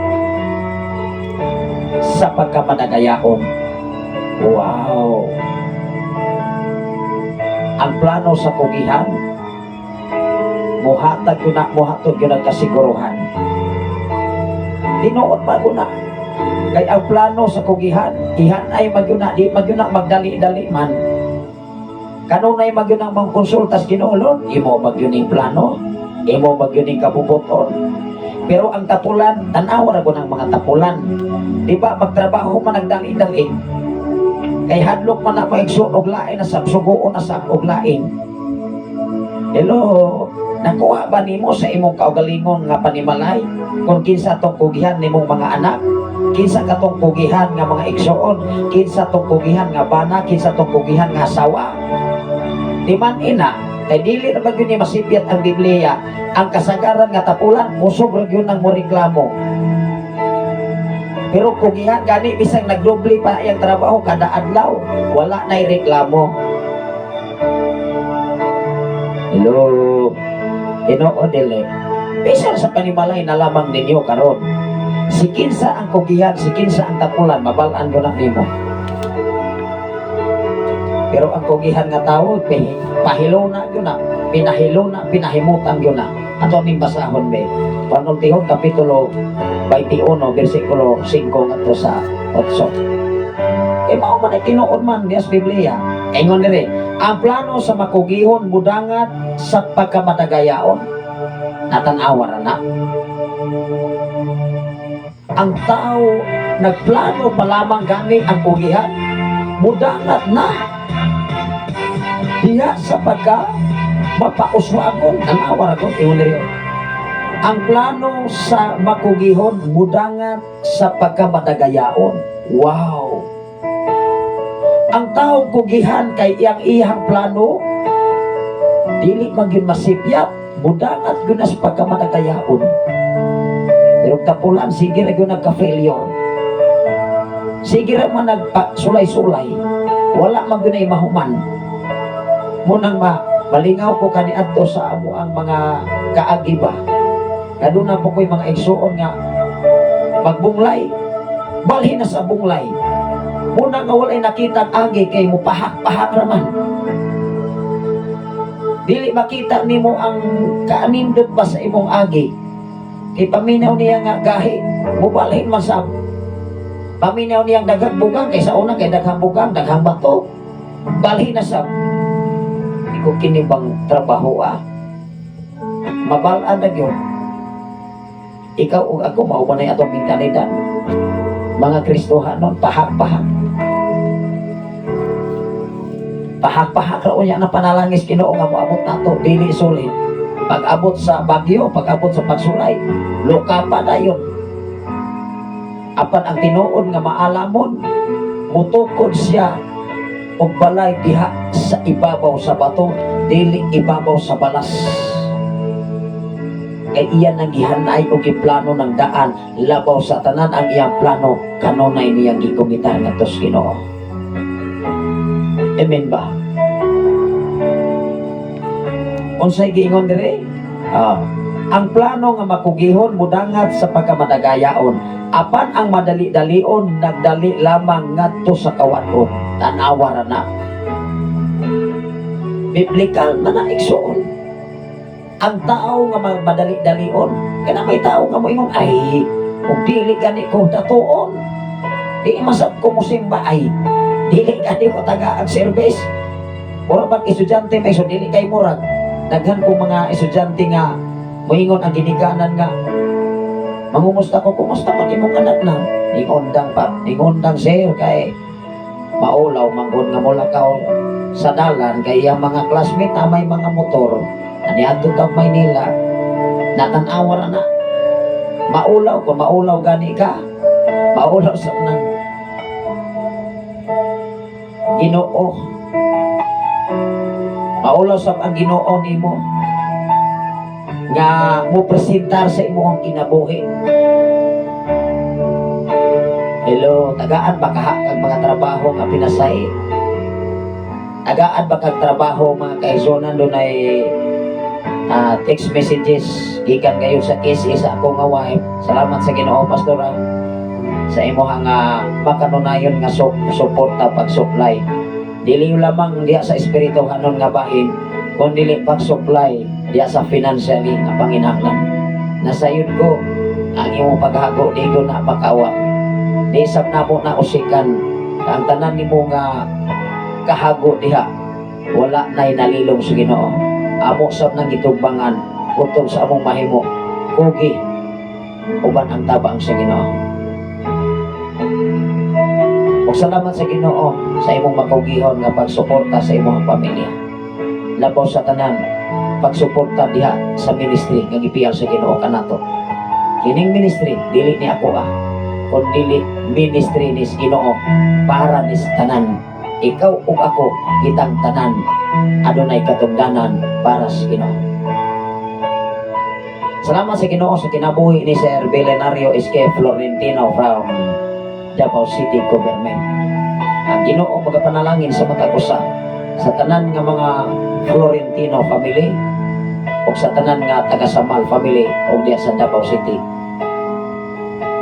sa pagkamadagayaon. Wow! Ang plano sa kugihan muhatag yun ang kasiguruhan. Tinuod pa na kay ang plano sa kugihan ihan ay magyuna di magyuna magdali-dali man kanunay magyunang mangkonsultas Ginoo imo magyuning plano imo magyuning kabubuton pero ang tapulan tanaw ra ko ng mga tapulan di ba magtrabaho man nagdali-dali kay hadlok man na maigsoon og lain na sabsugoon na sa og lain. Hello, nakuha ba nimo sa imong kaugalingon nga panimalay kung kinsa tong kugihan nimong mga anak, kinsa katong kugihan nga mga igsoon, kinsa tong kugihan nga bana, kinsa tong kugihan nga asawa. Di man ina kay dili na ba yun masipyat ang Biblia ang kasagaran nga tapulan musog ra gyud nang moreklamo. Pero kugihan gani bisang nagdoble pa iyang trabaho kada adlaw wala na reklamo. Hello, Ginoo dili bisan sa panimalay na lamang ninyo karon si kinsa ang kugihan si kinsa ang tapulan mabal-an gyud na nimo. Pero ang kugihan nga tawo pahilo na gyud na pinahilo na pinahimutan gyud na ato ning basahon be Panultihon Kapitulo 21 versikulo 5 ngadto sa 8. Kay mao man ay tinuod man dias Biblia. Ingon diri, ang plano sa makugihon mudangat sa pagkamadagayaon. Natanawa ra na. Ang tao nagplano pa lamang gani ang kugihan mudangat na. Diya sa pagka mapauswagon tanawa ra ko ingon diri. Ang plano sa makugihon mudangat sa pagkamadagayaon. Wow! Ang taong kugihan kay iyang plano dili man gyud masipyat mudangat gyud na sa pagkamadagayaon. Pero tapulan sige ra gyud nagka-failure. Sige ra man nagsulay-sulay. Wala man gyud mahuman. Munang malingaw ko kaniadto sa amo ang mga kaagiba. Kaduna po ko'y mga igsuon nga magbunglay balhin na sa bunglay muna nga walay nakita agi kay mo pahak raman dili makita nimo ang kaanindot ba sa imong agi kay paminaw niya nga gahi mo balhin man sa paminaw niyang daghang bugang kay sa una kay daghang bugang daghang bato balhin na sa di ko kinibang trabaho mabalaan na yun. Ikaw o ako maumanay atong mentalidad mga Kristohanon pahak-pahak ra unya na panalangis Ginoo nga moabot nato dili sulit pag-abot sa bagyo pag-abot sa pagsulay luka pa dayon apan ang tinuod nga maalamon mutukod siya og balay diha sa ibabaw sa bato dili ibabaw sa balas. Kay iyan ang gihanay o giplano ng daan labaw sa tanan ang iyang plano kanunay niyang gikumita ngadto sa Ginoo. Amen ba? Unsay giingon dire? Ang plano nga makugihon mudangat sa pagkamadagayaon, apan ang madali-dalion nagdali lamang ngadto sa kawaton. Tanawa ra na. Biblikal na na igsoon. Ang tao nga madali-dalion, kana may tao nga moingon ay ug dili gani ko tatuon. Di masab ko musimba ay dili gani ko taga ang service. Ora pag estudyante may so dili kay murag daghan ko mga estudyante nga moingon ang ginikanan nga mangumusta ko, kumusta pa imong anak na? Ingondang sir kay maulaw manggod nga mulakaw sa dalan kay ang mga classmate na may mga motor ani adto tag Maynila natanawa na maulaw ko maulaw gani ka maulaw sa nang Ginoo maulaw sa ang Ginoo nimo nga mo presentar sa imong kinabuhi. Hello, tagaan ba kag mga trabaho nga pinasay? Tagaan ba kag trabaho mga kaizonan doon ay text messages gikan kayo sa KC sa akong nga wife. Salamat sa Ginoo pastora sa imong makanunayon nga suporta pag-supply. Dili lamang diya sa espiritu kanon nga bahin, kundi pag-supply diya sa financially nga panginahanglan. Nasayod ko ang imong paghago di ko na makawa. Di sab na mo na usikan ang tanan nimo nga kahago diha wala nay nalilong sa Ginoo. Amo sab nang gitugbangan utol sa among mahimo kugi uban ang tabang sa Ginoo. Ug salamat sa Ginoo sa imong makugihon nga pagsuporta sa imong pamilya. Labaw sa tanan pagsuporta diha sa ministry nga gipiyal sa Ginoo kanato. Kining ministry dili ni ako kun dili ministry ni Ginoo para ni tanan. Ikaw ug ako kitang tanan adunay katungdanan para sa Ginoo. Salamat sa Ginoo sa kinabuhi ni Sir Belenario SK Florentino from Davao City Government. Ang Ginoo magapanalangin sa matag usa sa tanan nga mga Florentino family o sa tanan nga taga Samal family o diya sa Davao City.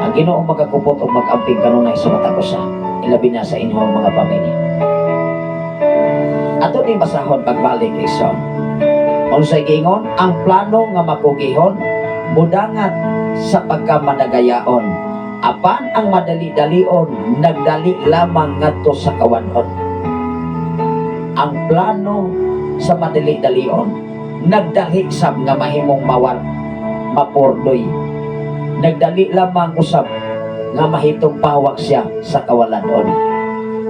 Ang Ginoo magakupot o mag-amping kanunay sa matag usa ilabi na sa inyong mga pamilya. Ato ning basahon pagbalik Lison. Unsay giingon ang plano nga makugihon mudangat sa pagkamadagayaon. Apan ang madali-dalion nagdali lamang ngadto sa kawanon. Ang plano sa madali-dalion nagdali sab nga mahimong mapurdoy. Nagdali lamang usab nga mahitong pawag siya sa kawaladon.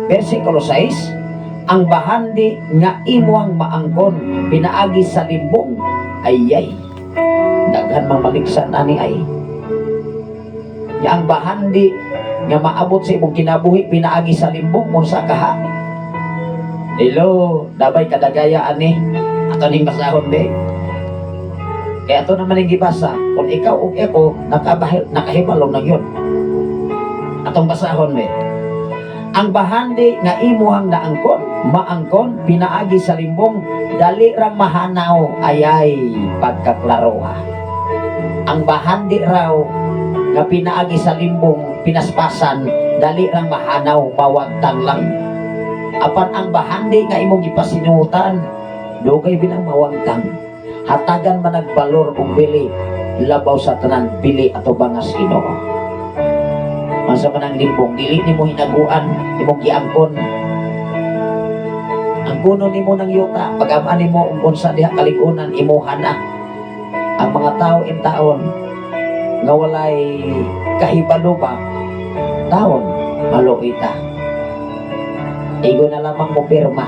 Versikulo 6, ang bahandi nga imuang maangkon pinaagi sa limbong ayay daghan mang maligsan ani ay. Yang bahandi nga maabot sa imong kinabuhi pinaagi sa limbong unsa ka. Hello, dabay kadagayaan ni ato ning basahon be. Kaya ato naman ning gibasa kung ikaw ug ako nakahibalong na yun. Atong basahon be. Ang bahandi nga imuhang maangkon pinaagi sa limbong dali rang mahanaw ayay pagkaklaroha. Ang bahandi raw nga pinaagi sa limbong pinaspasan dali rang mahanaw mawagtang lang. Apan ang bahandi nga imong gipasinutan dugay bilang mawagtang hatagan man nagbalor og bili labaw sa tanan bili ato bangas Ginoo. Masa man ang limbong dili nimo hinaguan imong giangkon. Ang kuno nimo ng yuta pag-aman nimo ug unsa diha kaligunan imuha na. Ang mga tao in taon nga walay kahibalo pa taon maluita. Igo na lamang mo pirma,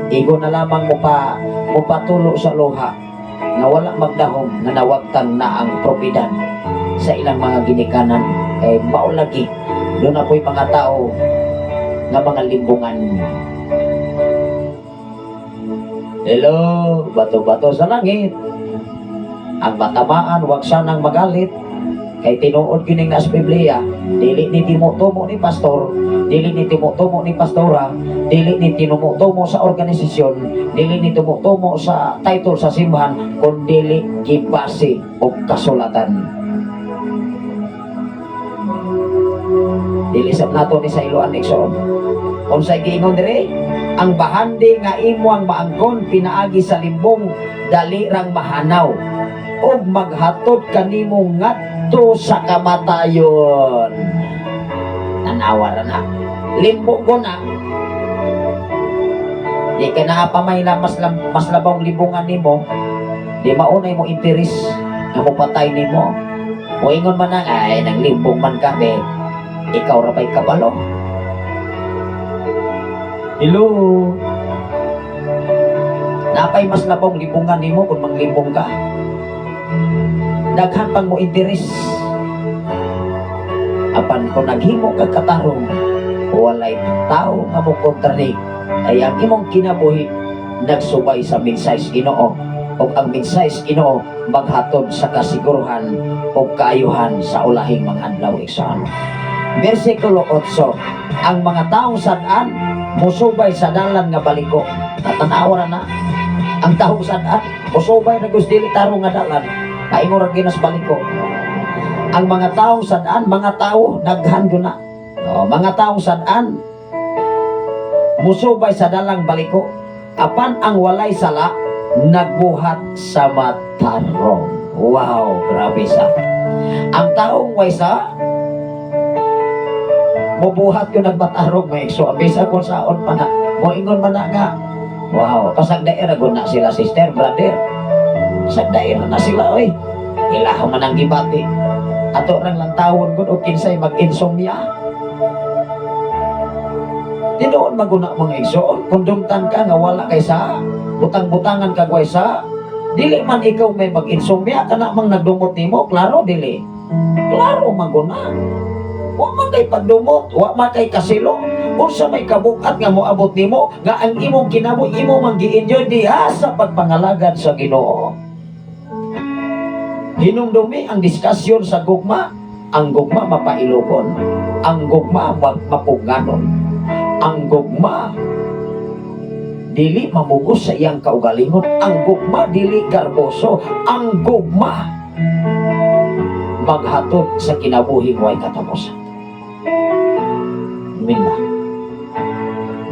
igo na lamang mo patulo sa luha nga wala magdahom nga nawagtang na ang propidan sa ilang mga ginikanan kay maulagi doon na po'y mga tao nga mga limbungan. Hello, bato-bato sa langit ang matamaan wag sanang magalit Kay tinuod kining nas Biblia, dili ni timutumo ni pastor, dili ni timutumo ni pastora, dili ni tinumutumo sa organisasyon, dili ni timutumo sa title sa simbahan, kun dili gibase og kasulatan. Dili sab nato ni sa iluan igsoon. Unsay giingon dire? Ang bahandi nga imo ang maangkon pinaagi sa limbong dali rang mahanaw ug maghatod kanimo ngadto sa kamatayon. Tanawa ra na. Limbo ko na. Di ka naapamay na mas labang libungan nimo. Di maunay mo interes nga mo patay nimo. Moingon man na ay nang limbong man ka be. Ikaw ra bay kabalo. Hello. Napay mas labang libungan nimo kung manglimbong ka. Daghan pang mo interes. Apan kung naghimo kag katarong, walay tao nga mo kontradik, ay ang imong kinabuhi nagsubay sa mensayes Ginoo, ug ang mensayes Ginoo maghatod sa kasiguruhan ug kaayuhan sa ulahing mga adlaw igsoon. Versikulo 8, ang mga taong sad-an musubay sa dalan nga baliko. Natanawa na ang taong sad-an musubay na gusto dili tarong nga dalan. Kaingon ra ginas baliko. Ang mga taong sad-an, mga tao daghan gyud na. No, mga taong sad-an musubay sa dalang baliko. Apan ang walay sala nagbuhat sa matarong. Wow, grabe sa. Ang taong waysa mubuhat ko nagbatarong may so abisa ko saon pa na. Moingon man na nga. Wow, pasagdaer gud na sila sister, brother. Sagdair na sila oy. Ilahaw man ang gibati. Ato rang lantawon gud og kinsay mag-insomnia. Tinuod maguna mga igsoon, kung dumtan ka nga wala kay sa butang-butangan ka sa dili man ikaw may mag-insomnia kana mang nagdumot nimo, klaro dili. Klaro maguna. Wa man kay pagdumot, wa man kay kasilo. Unsa may kabukat nga moabot nimo nga ang imong kinabuhi imo man gi-enjoy diha sa pagpangalagad sa Ginoo. Hinumdumi ang diskusyon sa gugma, ang gugma mapailokon, ang gugma mapuganon, ang gugma dili mamugos sa iyang kaugalingon, ang gugma dili garboso, ang gugma maghatod sa kinabuhing way katapusan. Minna.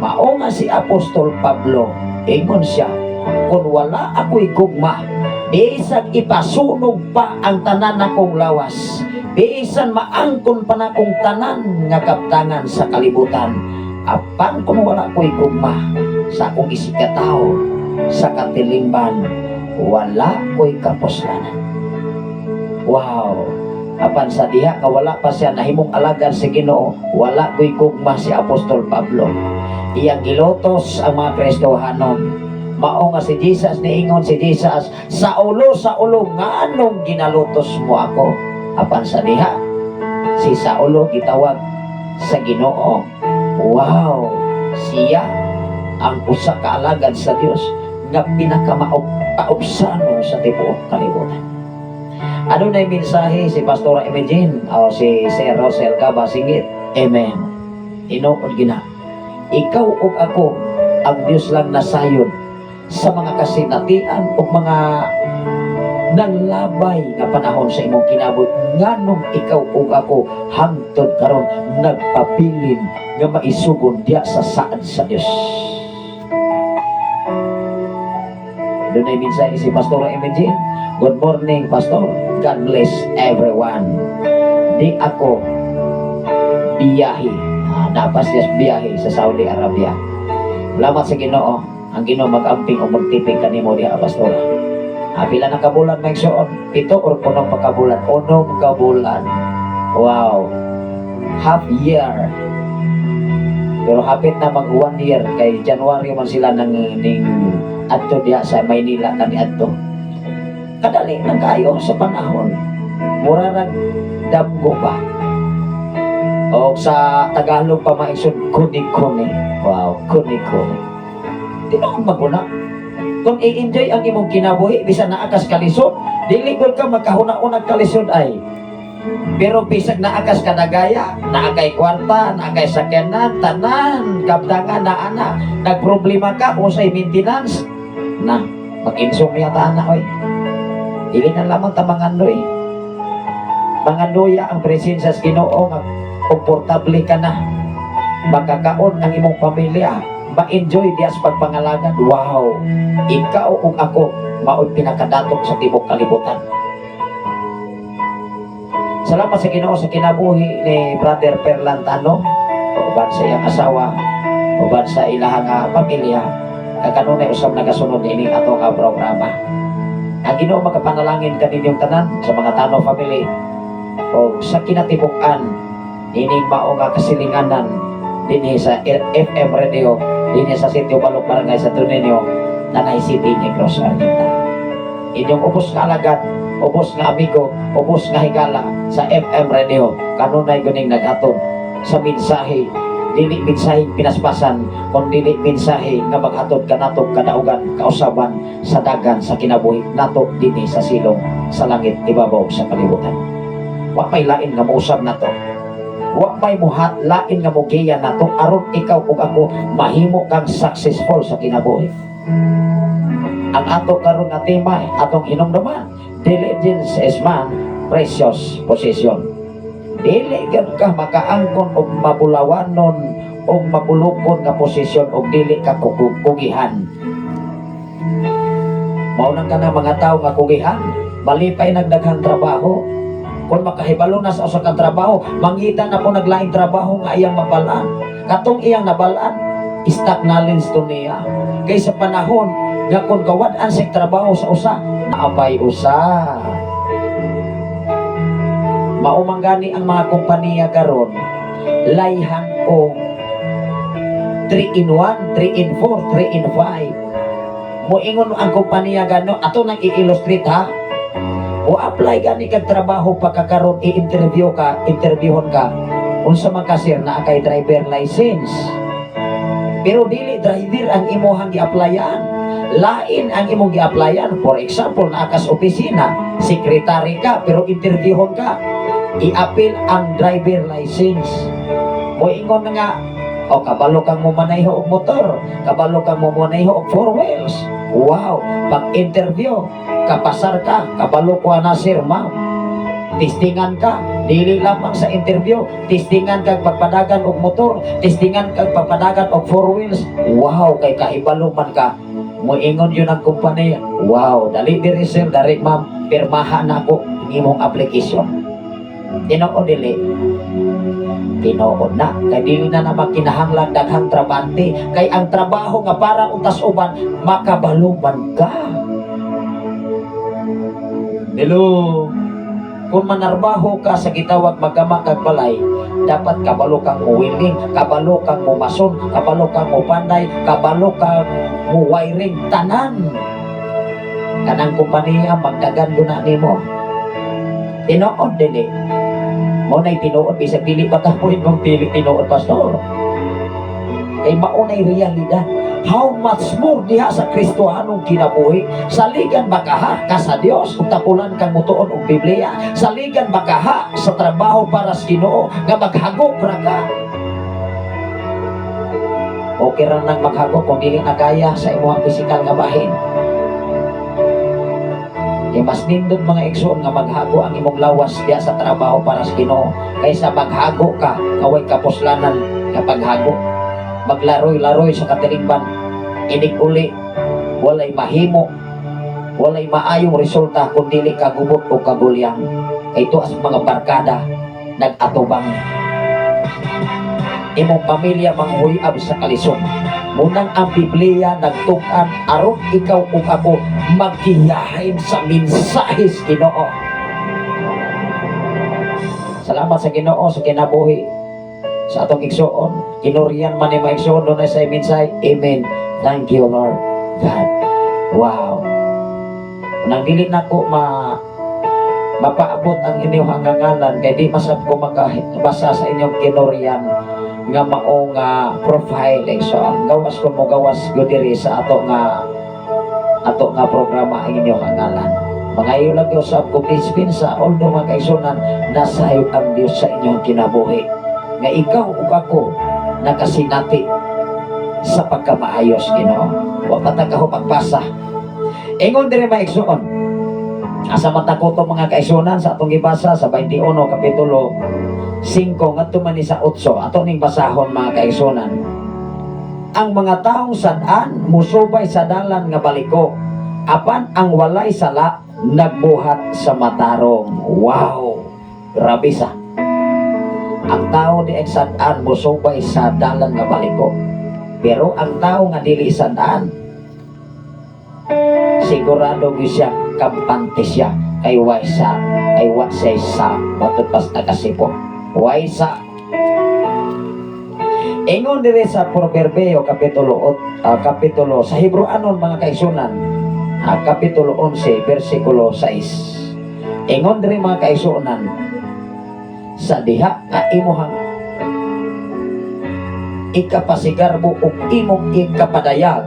Mao nga si Apostol Pablo, ingon siya, kung wala ako'y gugma, bisan ipasunog pa ang tanan akong lawas, bisan maangkon pa na akong tanan nga kaptangan sa kalibutan, apan kung wala ako'y gugma sa akong isikataw, sa katilingban, wala ako'y kapuslanan. Wow! Apan sa diha nga wala pa siya nahimong alagad sa Ginoo, wala ko'y gugma si Apostol Pablo. Iyang gilotos ang mga Kristohanon. Mao nga si Jesus, niingon si Jesus, sa ulo nganong ginalotos mo ako. Apan sa diha si Saulo gitawag sa Ginoo. Wow, siya ang usa ka alagad sa Dios nga pinakamaupsano sa tibuok kalibutan. Ano na yung mensahe si Pastora Imogene o si Sir Rosel Kabasingit? Amen. Tinuod gina, ikaw o ako ang Diyos lang nasayon sa mga kasinatian o mga nanglabay nga panahon sa imong kinabot, nganong ikaw o ako hangtod karon nagpapilin nga maisugon diya sa saad sa Diyos. Doon ay minsan si Pastor Imogene. Good morning, Pastor. God bless everyone. Di ako biyahe. Napas siya biyahe sa Saudi Arabia. Salamat sa Ginoo. Ang Ginoo mag-amping o magtipig kanimo diha, Pastor. Pila na kabulan may suon? 7 or 8 pa kabulan? 8 kabulan. Wow. Half year. Pero hapit na mag 1 year. Kay January man sila nang adto diha sa Maynila kani adto. Kadali lang kayo sa panahon. Mura nang damgo pa. O sa Tagalog pa maisod kuni-kuni. Wow, kuni-kuni. Tinong maguna. Kung i-enjoy ang imong kinabuhi bisan naa kas kalisod, dili gud ka magkahuna-unag kalisod ay. Pero bisag naagas kadagaya, naagay kwarta, naagay sakyanan, tanan, kabdangan na anak, nagproblema ka o sa maintenance, na, mag-insomnia ta anak, oy. Dili na lamang ta mangandoy. Mangandoya ang presensya sa Ginoo nga komportable ka na. Makakaon ang imong pamilya, ma-enjoy diya sa pagpangalagan. Wow! Ikaw ug ako mao'y pinakadatok sa tibok kalibutan. Salamat sa Ginoo sa kinabuhi ni Brother Perlantano, uban sa iyang asawa, uban sa ilahang pamilya, kanunay usab nagasunod ini ato nga programa. Ang Ginoo magapanalangin kaninyong tanan sa mga Tano family o sa kinatibuk-an ining mao nga kasilinganan dinhi sa FM radio dinhi sa Sitio Balok Barangay sa Tunenyo, Tanay City, Negros Oriental. Inyong ubos nga alagad, ubos nga amigo, ubos nga higala sa FM radio kanunay guning naghatod sa mensahe, dili mensahe pinaspasan kundi dili mensahe nga maghatod kanatog kadaugan kausaban sa dagan sa kinabuhi nato dinhi sa silong sa langit ibabaw sa kalibutan. Wa may lain nga mousab nato, wa may muhat lain nga mogiya nato aron ikaw ug ako mahimo kang successful sa kinabuhi. Ang ato karon nga tema atong hinumduman, diligence is man precious possession. Dili gad ka makaangkon og mabulawanon og mabulukon nga posisyon og dili ka kugihan. Mao nang kana mga tawo nga kugihan, malipay nagdaghang trabaho. Kung makahibalo na sa usa ka trabaho, mangita na po naglaing trabaho nga iyang mabalaan. Katong iyang nabalaan, stock knowledge to niya. Kay sa panahon nga kung gawad-an sa trabaho sa usa, naapay usa. Maumanggani ang mga kompanya karon, layhan o 3 in 1, 3 in 4, 3 in 5. Moingon ang kompanya gano, ato nang i-illustrate ha. O apply gani kag trabaho pagkakaroon i-interviewon ka unsa man ka sir na kay driver license. Pero dili driver ang imuhang gi-applyan. Lain ang imong gi-applyan. For example, naakas opisina, sekretary ka pero interviewon ka. I-appeal ang driver license. Moingon na nga, o kabalo kang mo manayho og motor, kabalo kang mo manayho og 4 wheels. Wow, pag-interview, kapasar ka, kabalo ko na sir, ma'am. Testingan ka, dili lamang sa interview, testingan kag pagpadagan og motor, testingan kag pagpadagan og 4 wheels. Wow, kay kahibalo man ka. Moingon yun ang kumpanya. Wow, dali diri sir, dali ma'am, pirmahan na ako imong application. Tinuod dili. Tinuod na, kay dili na naman kinahanglan daghang trabante, kay ang trabaho nga para utas uban makabaluman ka. Hello. Kung manarbaho ka sa gitawag magama kag balay, dapat kabalo kang muwiling, kabalo kang mumason, kabalo kang mupanday, kabalo kang muwiring tanan. Kanang kumpanya magdagando na nimo. Tinuod dili. Mo nay tinuod bisag dili pa ta mo tinuod pastor. Kay maunay realidad. How much more diha sa Kristohanong kinabuhi? Saligan bakaha ka sa Dios ug tapulan kang mutuon og Biblia. Saligan bakaha sa trabaho para sa Ginoo nga maghagok ra ka. Okay ra nang maghagok kung dili na kaya sa imong pisikal nga bahin. Mas nindot mga igsoon nga maghago ang imong lawas diya sa trabaho para sa Ginoo kaysa maghago ka kaway kapuslanan nga paghago. Maglaroy-laroy sa katilingban, inig uli, walay mahimo, walay maayong resulta kung dili kagubot o kagulyang. Ito as mga barkada nag-atubang. Imong pamilya manghuyab sa kalisod. Munang ang Biblia nagtukan aron ikaw ug ako maghiyahin sa mensahis Ginoo. Salamat sa Ginoo sa kinabuhi sa atong igsoon, kinurian man ni maigsoon doon sa mensahe. Amen. Thank you Lord God. Wow. Nang dili na ko mapaabot ang inyong hanganganan kay di masab ko makabasa sa inyong kinurian nga maong profile igsoon. Gawas ko mo gawas gyud diri sa ato nga programa ang inyong hangalan. Mga ilang Diyos sa kong dispensa, although mga kaisunan, nasa iyo ang Diyos sa inyong kinabuhi. Nga ikaw o ako nakasinati sa pagkamaayos, Ginoo. Huwag matagaho pagpasa. Ingon din mga igsoon. Asa matakoto mga kaisunan sa atong ibasa sa 21 kapitulo 5 ngadto man ni sa 8 ato ning basahon mga kaisunan. Ang mga taong sad-an musubay sa dalan nga baliko, apan ang walay sala nagbuhat sa matarong. Wow! Grabe sa. Ang tao di sad-an musubay sa dalan nga baliko. Pero ang tao nga dili sad-an, sigurado gyud siya kampante siya kay waysa, kay wasay sa matupas na kasipo. Waysa. Ingon dire sa Proverbio kapitulo sa Hebreanon mga kaisunan, kapitulo 11 bersikulo 6. Ingon dire mga kaisunan, sa diha nga imuhang ikapasigarbo ug imong ikapadayag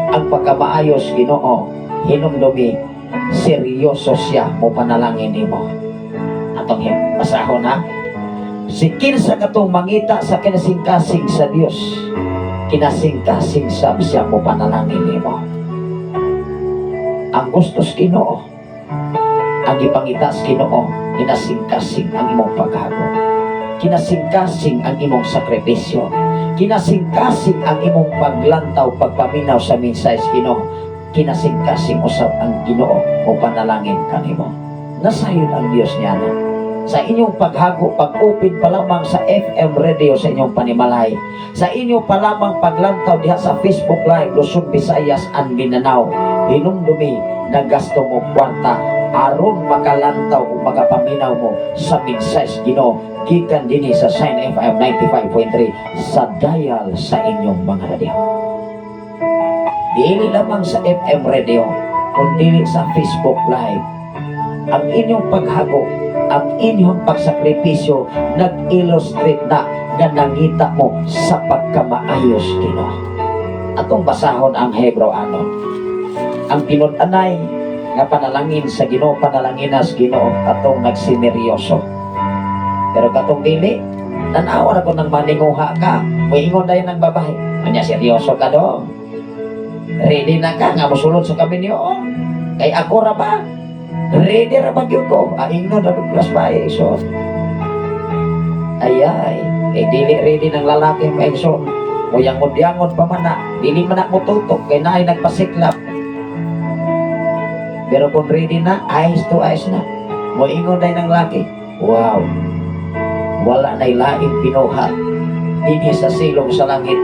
ang pagkamaayos, Ginoo, hinumdumi seryoso siya mo panalangin nimo. Atong basahon na. Si kinsa katong mangita sa kinasingkasing sa Dios, kinasingkasing sa siya mo panalangin nimo. Ang gustos Ginoo, ang ipangitas Ginoo, kinasingkasing ang imong paghago, kinasingkasing ang imong sakripisyo, kinasingkasing ang imong paglantaw, pagpaminaw sa mensahe Ginoo, kinasingkasing usab ang Ginoo o panalangin kanimo. Nasayon ang Dios niya na. Sa inyong paghago, pag-open pa lamang sa FM radio sa inyong panimalay, sa inyo pa lamang paglantaw diha sa Facebook Live, Luzon, Visayas, and Mindanao, hinumdumi na gasto mo kwarta aron makalantaw o makapaminaw mo sa mensahe Ginoo gikan dinhi sa Shine FM 95.3 sa dial sa inyong mga radio. Dili lamang sa FM radio, kundi sa Facebook Live. Ang inyong paghago, ang inyong pagsakripisyo nag-illustrate na nga nangita mo sa pagkamaayos Ginoo. Atong basahon ang Hebreanon. Ang tinud-anay nga panalangin sa Ginoo, panalanginas Ginoo katong nagsineryoso. Pero katong dili, tanawa na ko nang maninguha ka, moingon dayon ng babae. Anya seryoso ka do? Ready na ka nga mosulod sa kami niyo? Kay ako ra ba? Ready ra ba gyud ko? Ingnon ra plus bae so. Ayay, dili ready ng lalaki maigsoon. Moyangon-yangon pa man na, dili man na mo tutok kay naay nagpasiklap. Pero kung ready na, eyes to eyes na. Moingon dayon ng lalaki. Wow. Wala na'y laing pinuhat dinhi sa silong sa langit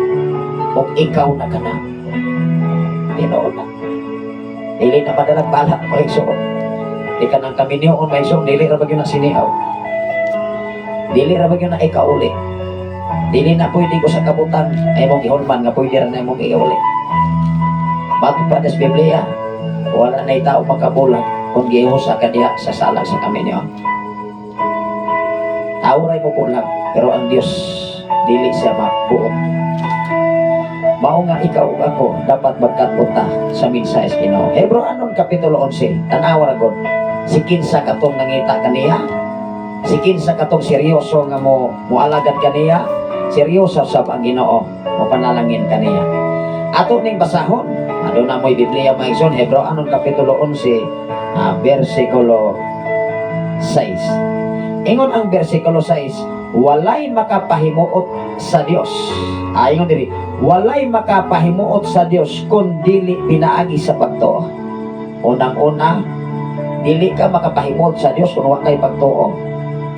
o ikaw na ka na. Tinoon na. Dili na madalag balak mo igsoon. Ika nang kami niyo on maigsoon, dili ra bagyo na sinihaw. Dili ra bagyo na ikauli. Dili na pwede ko sa kabutan ay mong ihulman nga pwede ra na mong ikauli. Bago pa des Biblia, wala na'y tao makabulag kung gihusa ka diha sa salag sa kami niyo. Tauray mo po lang, pero ang Diyos dili siya mabuo. Mao nga ikaw ug ako dapat magkatpunta sa mensahe Ginoo. Hebreanon kapitulo 11, tanawa ra gud. Si kinsa katong nangita kaniya? Si kinsa katong seryoso nga mo alagad kaniya? Seryoso sab ang Ginoo, mo panalangin kaniya. Ato ning basahon, aduna mo'y Biblia maigsoon, Hebreanon kapitulo 11, bersikulo 6. Ingon ang bersikulo 6, walay makapahimuot sa Dios. Ingon diri, walay makapahimuot sa Dios kun dili pinaagi sa pagtuo. Unang-una, dili ka makapahimuot sa Dios kung wa kay pagtuo.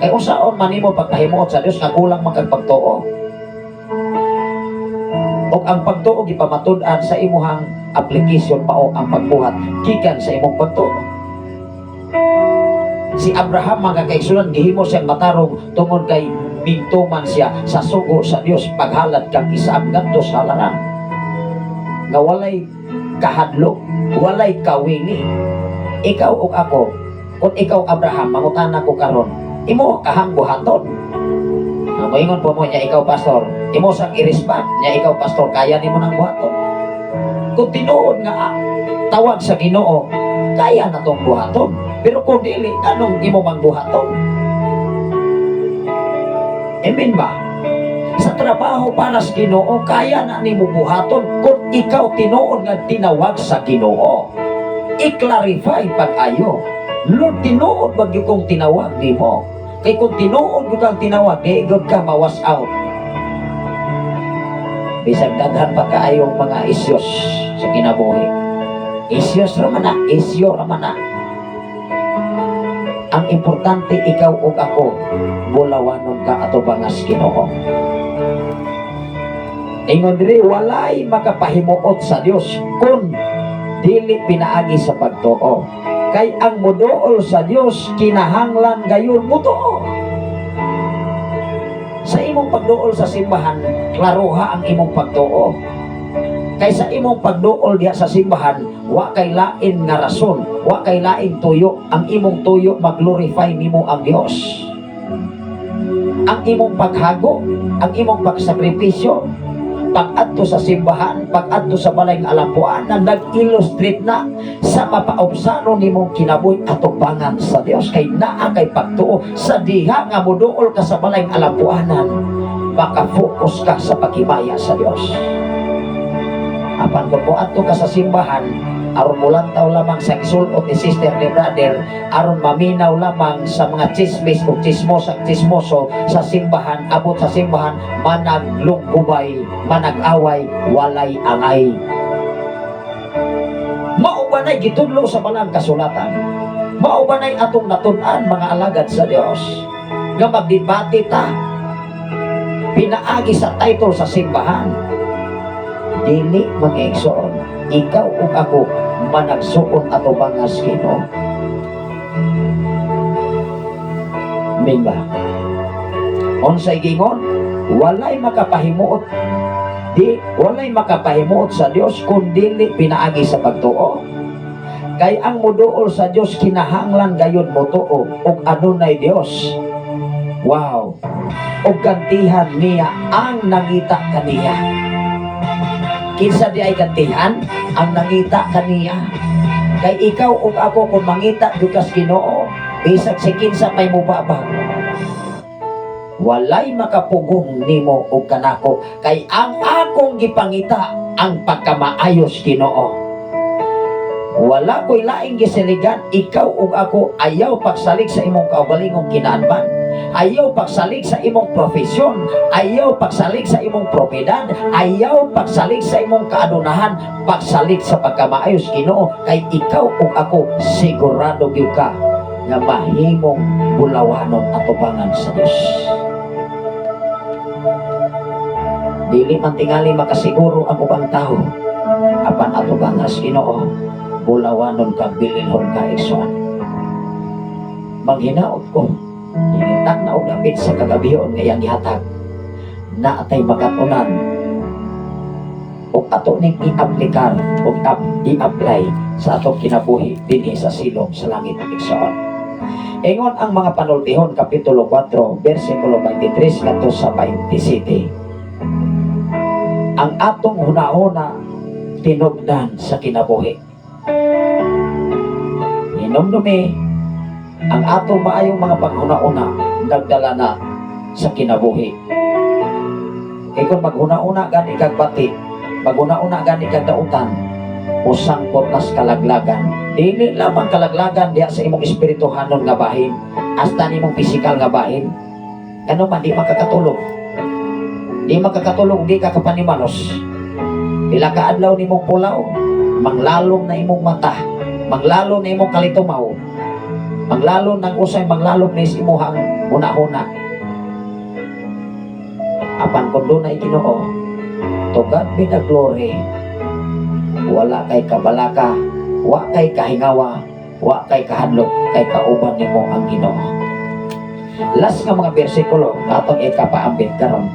Kay unsaon man nimo pagpahimuot sa Dios nga kulang man kag pagtuo. Og ang pagtuo gipamatud-an sa imuhang application mao ang pagbuhat gikan sa imong pagtuo. Si Abraham mga kaigsunan gihimo siyang matarong tungod kay bigtuman siya sa sugo sa Dios paghalad kang Isaac ngadto sa halaran. Nga walay kahadlok, walay kawili. Ikaw ug ako, kung ikaw Abraham mangutana ko karon, imo kahang buhaton. Moingon po mo niya ikaw pastor, imo sang irispat niya ikaw pastor kaya nimo nang buhaton. Kung tinuod nga tawag sa Ginoo, kaya na tong buhaton. Pero kung dili, anong imo magbuhaton? Amen ba? Sa trabaho para sa Ginoo, kaya na nimo buhaton kung ikaw tinuod nga tinawag sa Ginoo. I-clarify pag-ayo. Lord, tinuod ba gyud kong tinawag nimo? Kay kung tinuod gyud kang tinawag, di gyud ka mawas out. Bisag daghan pa kaayong mga isyos sa kinabuhi. Isyos raman na, isyo raman na. Ang importante, ikaw o ako, bulawanon ka ato bangas Ginoo. Ingon diri, walay makapahimuot sa Dios kung dili pinaagi sa pagtuo. Kay ang muduol sa Dios kinahanglan gayon mutuo. Sa imong pagduol sa simbahan, klaruha ang imong pagtuo. Kay sa imong pagduol diha sa simbahan, wa kay lain nga rason, wa kay laing tuyo. Ang imong tuyo mag-glorify nimo ang Dios. Ang imong paghago, ang imong pagsakripisyo, pag-adto sa simbahan, pag-adto sa balay ng alampuan, na nag-illustrate na sa mapaobsano nimong kinabuhi atubangan sa Dios. Kay naa kay pagtuo sa diha nga muduol ka sa balay ng alampuanan, maka-focus ka sa paghimaya sa Dios. Apan kung adto ka sa simbahan, aron mulantaw lamang sa gisulot ni sister ni brother, aron maminaw lamang sa mga chismis o chismoso sa simbahan, abot sa simbahan, managlugubay, manag-away, walay angay. Maubanay gitudlo sa balang kasulatan. Maubanay atong natun-an mga alagad sa Dios. Nga magdebate ta, pinaagi sa title sa simbahan. Dili mag-igsoon, ikaw o ako managsuon ato bangas Ginoo. Minga. Unsay gingon, walay makapahimuot sa Dios kung dili pinaagi sa pagtuo. Kay ang muduol sa Dios kinahanglan gayon motuo ug adunay Dios. Wow. Ug gantihan niya ang nangita kaniya. Kinsa di ay gantihan ang nangita kaniya. Kay ikaw ug ako kung mangita dukas Ginoo, bisag si kinsa pay mubabag, walay makapugong nimo ug kanako. Kay ang akong gipangita ang pagkamaayos Ginoo. Wala ko'y laing gisiligan, ikaw ug ako ayaw pagsalig sa imong kaugalingong kinaanban, ayaw pagsalig sa imong profesyon, ayaw pagsalig sa imong propiedad, ayaw pagsalig sa imong kaadunahan, pagsalig sa pagkamaayos Ginoo. Kay ikaw ug ako sigurado gyud ka nga mahimong bulawanon atubangan sa Dios. Dili man tingali makasiguro ang ubang tao, apan atubangan sa Ginoo, bulawanon ka, bililhon ka, igsoon. Manghinaot ko, inintak na og dapit sa kagabiyon ngayang ihatag, na atay makatunan o ato ning i-aplikar o i-apply sa atong kinabuhi dinhi sa silong sa langit igsoon. Ingon ang mga panultihon kapitulo 4 bersikulo 23 ngadto sa 27. Ang atong hunahuna tinubdan sa kinabuhi. Hinumdumi ang atong maayong mga paghuna-una nagdala na sa kinabuhi. Kaya kung maghuna-una gani kag bati, maghuna-una gani kag dautan, usangkot nas kalaglagan. Dili lamang kalaglagan diya sa imong espirituhanon nga bahin, hasta nimong pisikal nga bahin. Ano man, di makakatulog. Di makakatulog, di ka kapanimanos. Pila ka adlaw nimong pulaw, manglalong na imong mata, manglalo na imong kalitumaw, manglalo ng usay, manglalo na imuhang huna-huna. Apan kung doon ay Ginoo, to God be the glory. Wala kay kabalaka, wa kay kahingawa, wa kay kahadlok, kay kauban nimo ang Ginoo. Last nga mga bersikulo atong ikapaambit karon.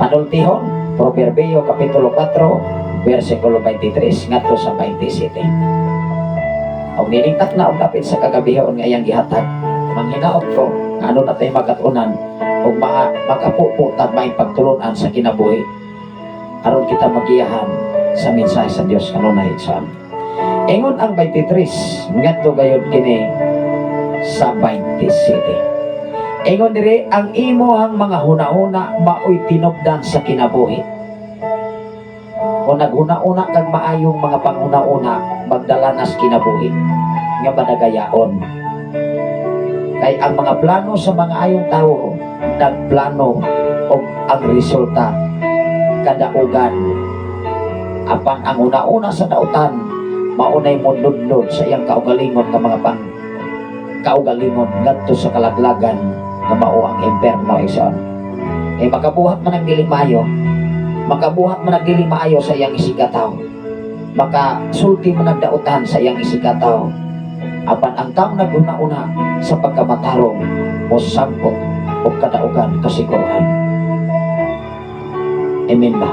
Panultihon, Proverbio kapitulo 4 bersikulo 23 ngadto sa 27. Ang nilingtak na og dapit sa kagabihon nga iyang gihatag, manghinaot ko ano na tayo magkatunan o makapupo at may pagtulunan sa kinabuhi aron kita magiyahan sa mensahe sa Dios kanunay igsoon. Ingon ang 23 ngadto gayud kini sa 27. Ingon diri, ang imuhang mga hunahuna maoy tinubdan sa kinabuhi. O naghuna-una kag maayong mga panghuna-una magdalanas kinabuhi nga madagayaon. Kay ang mga plano sa mga ayong tao nagplano o ang resulta kadaugan. Apan ang una-una sa dautan maunay mundudlod sa iyang kaugalingon nga mga kaugalingon ngadto sa kalaglagan nga mao ang imperno ison. Kay makabuhat man ang dili maayo, makabuhat man ang dili maayo sa iyang isigataw, makasulti man ang dautan sa iyang isigataw. Apan ang taong naguna-una sa pagkamatarong o sangkot o kadaugan kasiguruhan. Amen ba?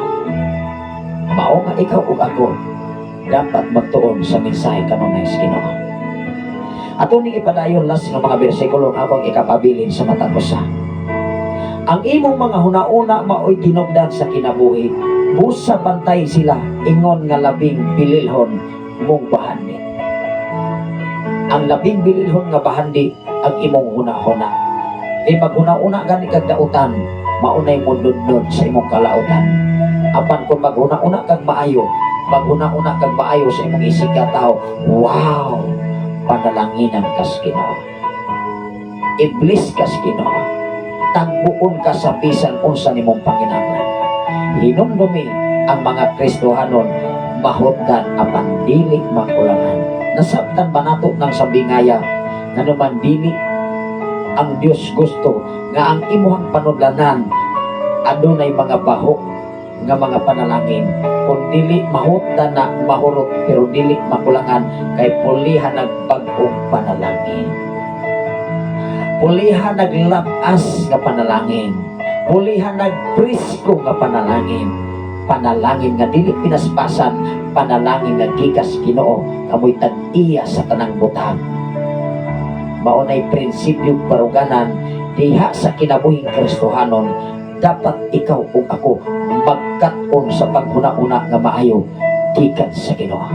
Mao nga ikaw ug ako dapat magtuon sa mensahe kanunay sa Ginoo. Ato ning ipadayon last ng mga bersikulo nga akong ikapabilin sa matag usa. Ang imong mga hunauna maoy tinubdan sa kinabuhi, busa bantay sila ingon nga labing bililhon mong bahandi. Ang labing bililhon nga bahandi ang imong hunahuna. Kay maghuna-una gani kag dautan, maunay mundudlod sa imong kalautan. Apan kung maghuna-una kag maayo, maghuna-una kag maayo sa imong isigataw, wow! Panalanginan kas Ginoo. Iblis kas Ginoo. Tagbuon ka sa bisan unsa nimong panginahanglan. Hinumdumi ang mga Kristohanon mahutdan apan dili makulangan. Nasabtan ba nato ng sabingaya nga naman dili ang Dios gusto nga ang imuhang panudlanan adunay mga baho nga mga panalangin, kung dili mahutdan na mahurot pero dili makulangan, kay pulihan nagbag-ong panalangin, pulihan naglabas nga panalangin, pulihan nagprisko nga panalangin, panalangin nga dili pinaspasan, panalangin nga gikas Ginoo amoy tag-iya sa tanang butang. Maunay prinsipyo baruganan diha sa kinabuhing Kristohanon. Dapat ikaw ug ako magkat-on sa paghuna-una nga maayo gikan sa Ginoo.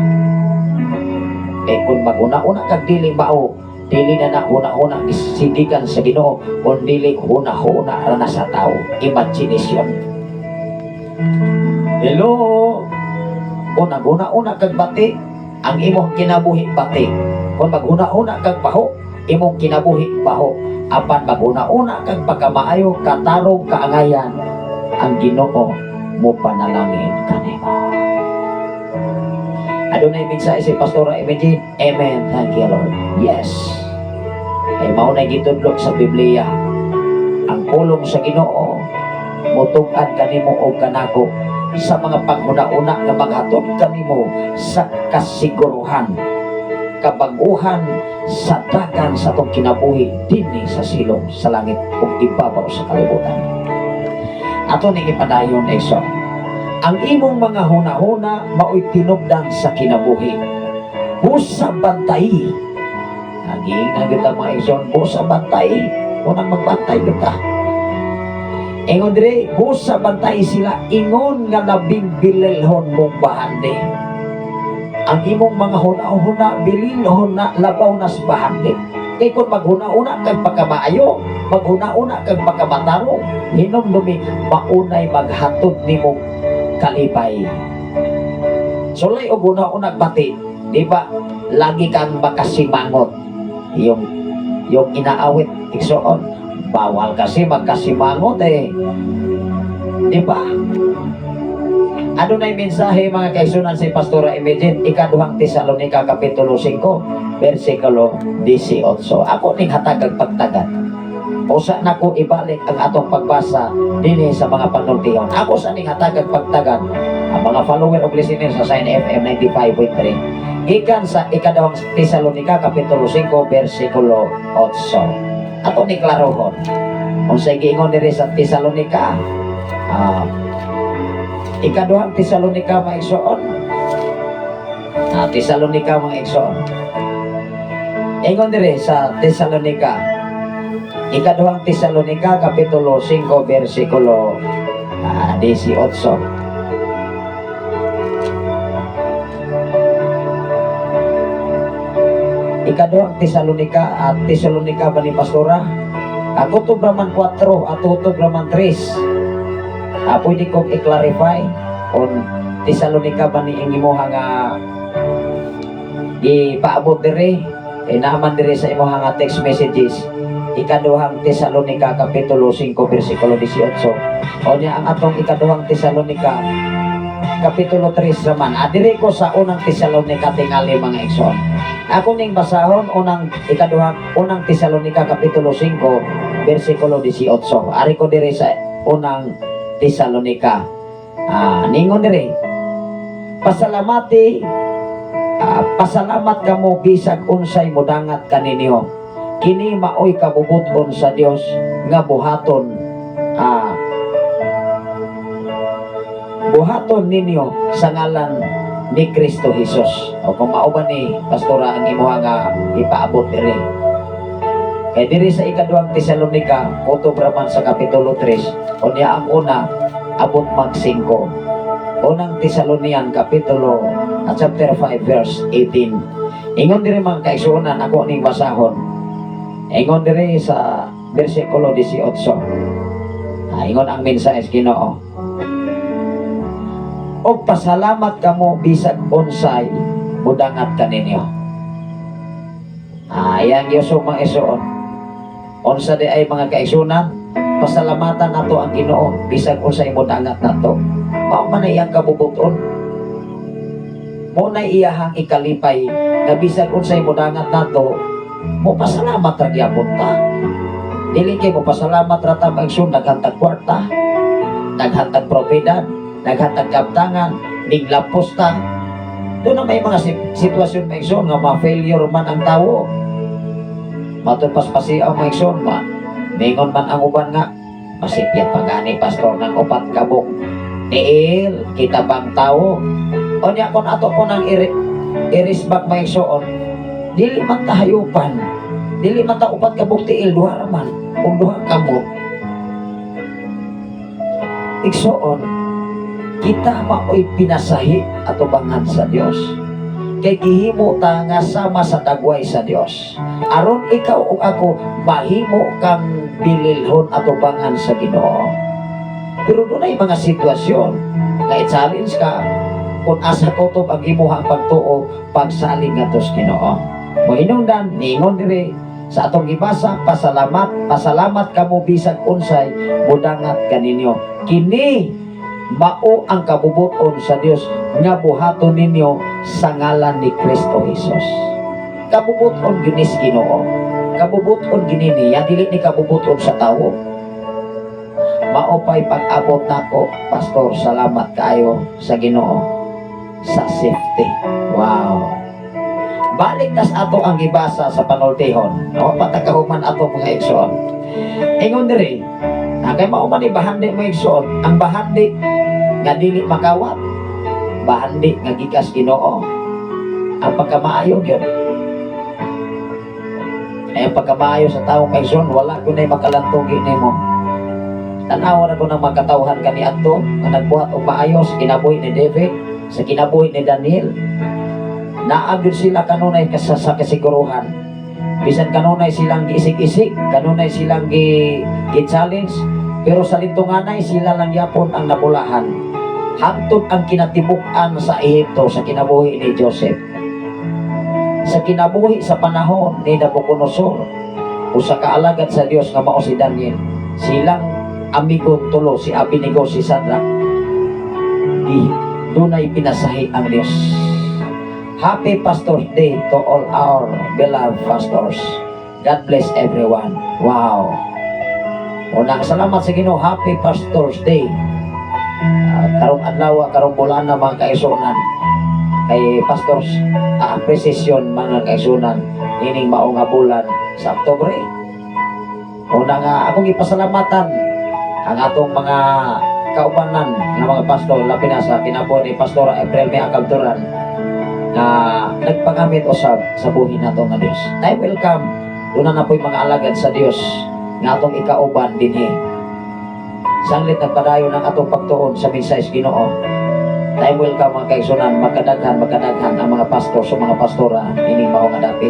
Kung maghuna-una kag dili mao, dili na huna-una gisigikan sa Ginoo, o dili huna-huna na sa tao. Imagination. Hello. Kung naghuna-una kag bati, ang imong kinabuhi bati. Kung maghuna-una kag baho, imong kinabuhi baho. Apan maghuna-una kag pagkamaayo katarong kaangayan, ang Ginoo mo panalangin kanimo. Adunay mensahe si Pastora Imagine. Amen. Thank you, Lord. Yes. Ay mao na gitudlok sa Biblia. Ang pulong sa Ginoo mutug-an kanimo og kanako sa mga panghuna-una nga maghatod kanimo sa kasiguruhan, kabaguhan sa dagan sa atong kinabuhi dinhi sa silong sa langit ug ibabaw sa kalibutan. Ato ni ipadayon iso. Ang imong mga hunahuna maoy tinubdan sa kinabuhi. Busa bantay. Naging nagita mga ison, busa bantay. Unang magbantay kita. Ingon dire, busa bantay sila ingon nga labing bililhon mong bahandi. Ang imong mga huna-huna, bililhon na labaw nas bahandi. Kay kung maghuna-una kag pagkamaayo, maghuna-una kag pagkamatarong, hinumdumi maunay maghatod nimong kalipay. Sulay og huna-una bati, di ba? Lagi kang makasimangot. Yung inaawit iksoon, bawal kasi magkasimangot eh. Di ba? Ano na yung mensahe mga kaisunan si Pastora Imagine? Ikaduhang Tesalonica Kapitulo 5 versikulo 18. Ako ning hatagag pagtagad. Usa na ko ibalik ang atong pagbasa dinhi sa mga panultihon. Ako sa ning hatagag pagtagad ang mga follower of listeners sa Sign FM 95.3. Ikan sa ikaduhang Tesalonica Kapitulo 5 versikulo 8. Ato ni klarohon. Kung sa giingon diri sa Tesalonica, ikaduhang Tesalonica mga igsoon. Tesalonica mga igsoon. Ingon dire sa Tesalonica. Ikaduhang Tesalonica Kapitulo 5 versikulo 18. ikaduhang Tesalonika at Tesalonika ba ni Pastora? Ako to Brahman 4 at to Brahman 3. Pwede kong i-clarify on Tesalonika ba ni imuha nga ipaabot dire naman dire sa imuha nga text messages ikaduhang Tesalonika kapitulo 5 versikulo 18 o niya ang atong ikaduhang Tesalonika kapitulo 3 naman adire ko sa unang Tesalonika tingali mga igsoon. Ako ning basahon unang Tesalonika kapitulo 5 versikulo 18 ari ko dire sa unang Tesalonika ningon dire pasalamat kamo bisag unsay modangat kaninyo kini maoy kabubuton sa Dios nga buhaton ninyo sa ngalan ni Kristo Jesus. O kung mao ba ni Pastora ang imuha nga ipaabot diri kay diri sa ikaduhang Tesalonika moto Brahman sa kapitulo 3 o niya ang una abot mag 5 unang Tesalonian kapitulo at chapter 5 verse 18 ingon diri mga kaigsuonan ako ning basahon ingon diri sa versikulo 18 ingon ang mensahe Ginoo o pasalamat kamo bisag unsay mudangat kaninyo yang Yoso mga isuon unsa di ay mga kaigsuonan pasalamatan nato ang Ginoo bisag unsay mudangat nato mao man iyang kabubuton mo na iyahang ikalipay na bisag unsay mudangat nato mo pasalamat ra gyapon ta dili kay mo pasalamat ra ta maigsoon naghantag kwarta naghantag propiedad naghatag kabtangan ning lapos ta doon na may mga sitwasyon maigsoon nga ma-failure man ang tawo matupaspasi ang maigsoon mingon man ang uban nga masipyat pagani pastor ng upat kabok tiil kita bang tao o niya kung ato po nang irisbak maigsoon dili man tahayupan dili man ta upat kabok tiil duha raman kung duha kabok igsoon kita maoy pinasahi ato bangan sa Dios kay gihimo ta nga sama sa dagway sa Dios aron ikaw ug ako mahimo kang bililhon ato bangan sa Ginoo. Pero doon ay mga sitwasyon nga i-challenge ka kung asa kutob ang imuhang pagtuo pagsalig nga tos Ginoo. Mo hinungdan ningon dire sa atong gibasa pasalamat kamo bisag unsay mudangat kaninyo kini mao ang kabubuton sa Dios nga buhaton ninyo sa ngalan ni Kristo Jesus. Kabubuton ginis Ginoo. Kabubuton ginini, yan dili ni kabubuton sa tawo. Maopay pag-abot nako, pastor, salamat kayo sa Ginoo sa safety. Wow. Balik tas ato ang gibasa sa panultihon. No, patakahuman ato mga igsoon. Ingon diri, kay mao man bahandi mga igsoon, ang bahandi nga dili makawat, bahandi nga gikas Ginoo. Ang pagkamaayo gyud. Ay ang pagkamaayo sa taong kaigsoon, wala ko na'y makalantugi nimo. Tanaw na ko ng magkatawhan kani adto nga nagbuhat og maayo sa kinabuhi ni David, sa kinabuhi ni Daniel. Naagud sila kanunay sa kasiguruhan. Bisan kanunay silang giisig-isig, kanunay silang gi-challenge, pero sa lintunganay sila lang yapon ang nabulahan. Hangtod ang kinatibuk-an sa Ehipto sa kinabuhi ni Joseph. Sa kinabuhi sa panahon ni Nabucodonosor o sa kaalagad sa Dios nga mao si Daniel, silang amigong tulo si Abednego, si Shadrach, dunay pinasahi ang Dios. Happy Pastor's Day to all our beloved pastors. God bless everyone. Wow. Unang salamat sa Ginoo. Happy Pastor's Day. Karong adlaw, karong bulan na mga kaigsuonan. Kay pastors precision mga kaigsuonan ining mao nga bulan sa Oktubre. Una nga akong ipasalamatan ang atong mga kaubanan ng mga pastor labi na sa kinabuhi ni Pastora April May Acabturan na nagpangamit usab sa buhi nato nga Dios. I welcome doon na po'y mga alagad sa Dios nga atong ikauban dinhi. Sanglit nagpadayon ng atong pagtuon sa mensahe Ginoo. I welcome mga kaigsuonan, magkadaghan ang mga pastor sa mga pastora ining mao nga dapit.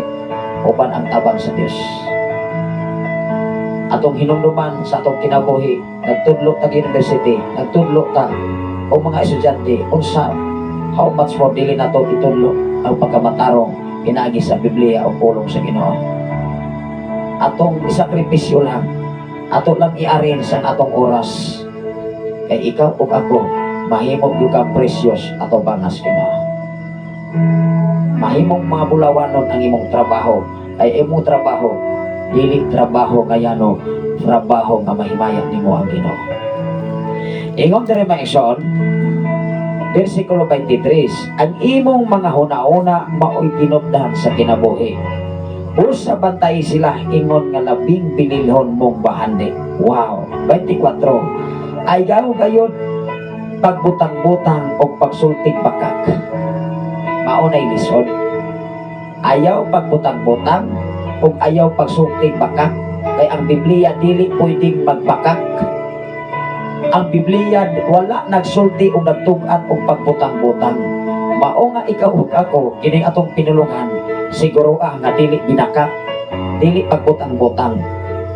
uban ang tabang sa Dios. Atong hinumduman sa atong kinabuhi, nagtudlo ta university, nagtudlo ta o mga estudyante, unsa how much more dili nato itudlo ang pagkamatarong pinaagi sa Biblia o pulong sa Ginoo. Atong isakripisyo lang, ato lang i-arrange ang atong oras kay ikaw ug ako mahimong gyud ka precious ato bangas Ginoo. Mahimong mga bulawanon ang imong trabaho ay imong trabaho dili trabaho kayano, trabaho nga mahimayan nimo ang Ginoo. Ingon diri maigsoon, versikulo 23, ang imong mga huna-una mao'y tinubdan sa kinabuhi. Usa bantay sila ingon nga labing pinilhon mong bahandi. Wow, 24. Ayaw gayud pagbutang-butang o pagsultig bakak. Maunay lisod. Ayaw pagbutang-butang o ayaw pagsultig bakak. Kay ang Biblia dili pwedeng magbakak. Ang Biblia wala nagsulti o nagtugan o pagbutang-butang. Mao nga ikaw ug ako kining atong pinulungan siguro nga dili binakak, dili pagbutang-butang.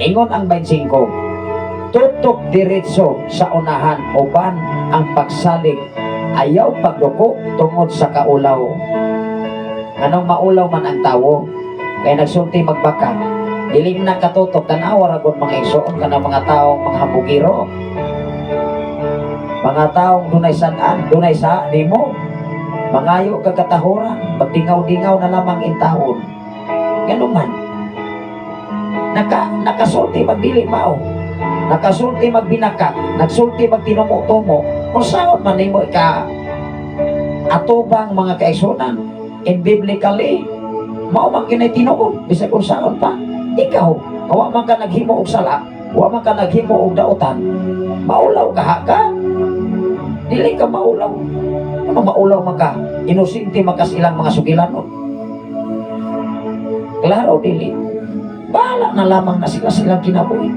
Ingon ang 25, tutok diretso sa unahan uban ang pagsalig, ayaw pagduko tungod sa kaulaw. Anong maulaw man ang tawo kay nagsulti magbakak, dili na katutok tanawa ra gud mga igsoon kana mga taong mga hambugiro. Mga taong dunay sanan, dunay sa nimo. Mangayo kagatahoran, magdingaw-dingaw na lamang intawon. Ganun man. Nakasulti magdili mao. Nakasulti magbinakak, nagsulti magtinumo-tumo. Kung saan man nimo ka atubang mga kaigsunan, in biblically, mao man kinay tinuod, bisag kung saan pa. Ikaw, wa man ka naghimo og sala, wa man ka naghimo og dautan, maulaw ka. Dili ka maulaw. Ano maulaw man ka? Inusinti makas ilang mga sugilanon. Klaro dili. Bahala na lamang na silang kinabuhi.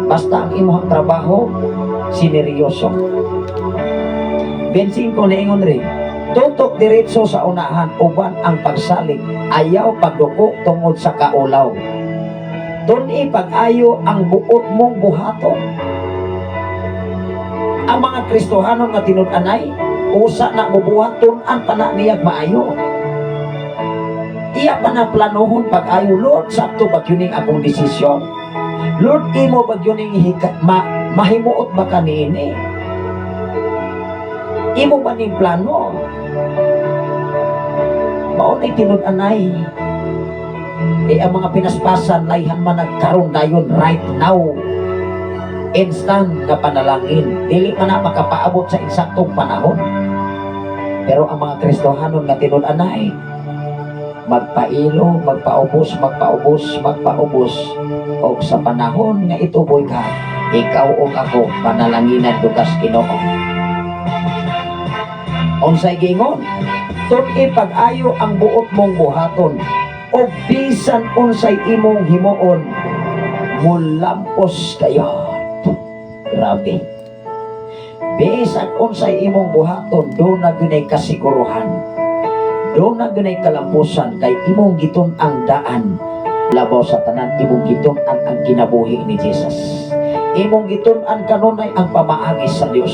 Basta ang imong trabaho sineryoso. 25 niingon rin, tutok diretso sa unahan uban ang pagsalig, ayaw pagduko tungod sa kaulaw. Duni pag-ayo ang buot mong buhaton. Ang mga Kristohanon nga tinud-anay, usa na mubuhaton ang pana niyag maayo. Iya pa na planohon pag-ayo, Lord, sakto ba yuning akong desisyon? Lord, imo ba yuning mahimuot ba ka niini? Imo ba ning plano? Maunay tinud-anay. Ang mga pinaspasan, layhan man nagkaroon dayon right now. Instant na panalangin, dili man na makapaabot sa insaktong panahon. Pero ang mga Kristohanon nga tinud-anay, magpailo, magpaubos, o sa panahon nga ituboy ka, ikaw o ako panalanginan dukas Ginoo. Unsay gingon, tun-i pag-ayo ang buot mong buhaton, o bisan unsay imong himuon, mulampos kayo. Grabe. Bisan unsay imong buhaton, doon na gunay kasiguruhan. Doon na gunay kalampusan kay imong gitun ang daan. Labaw sa tanan, imong gitun ang kinabuhi ni Jesus. Imong gitun ang kanunay ang pamaagis sa Dios.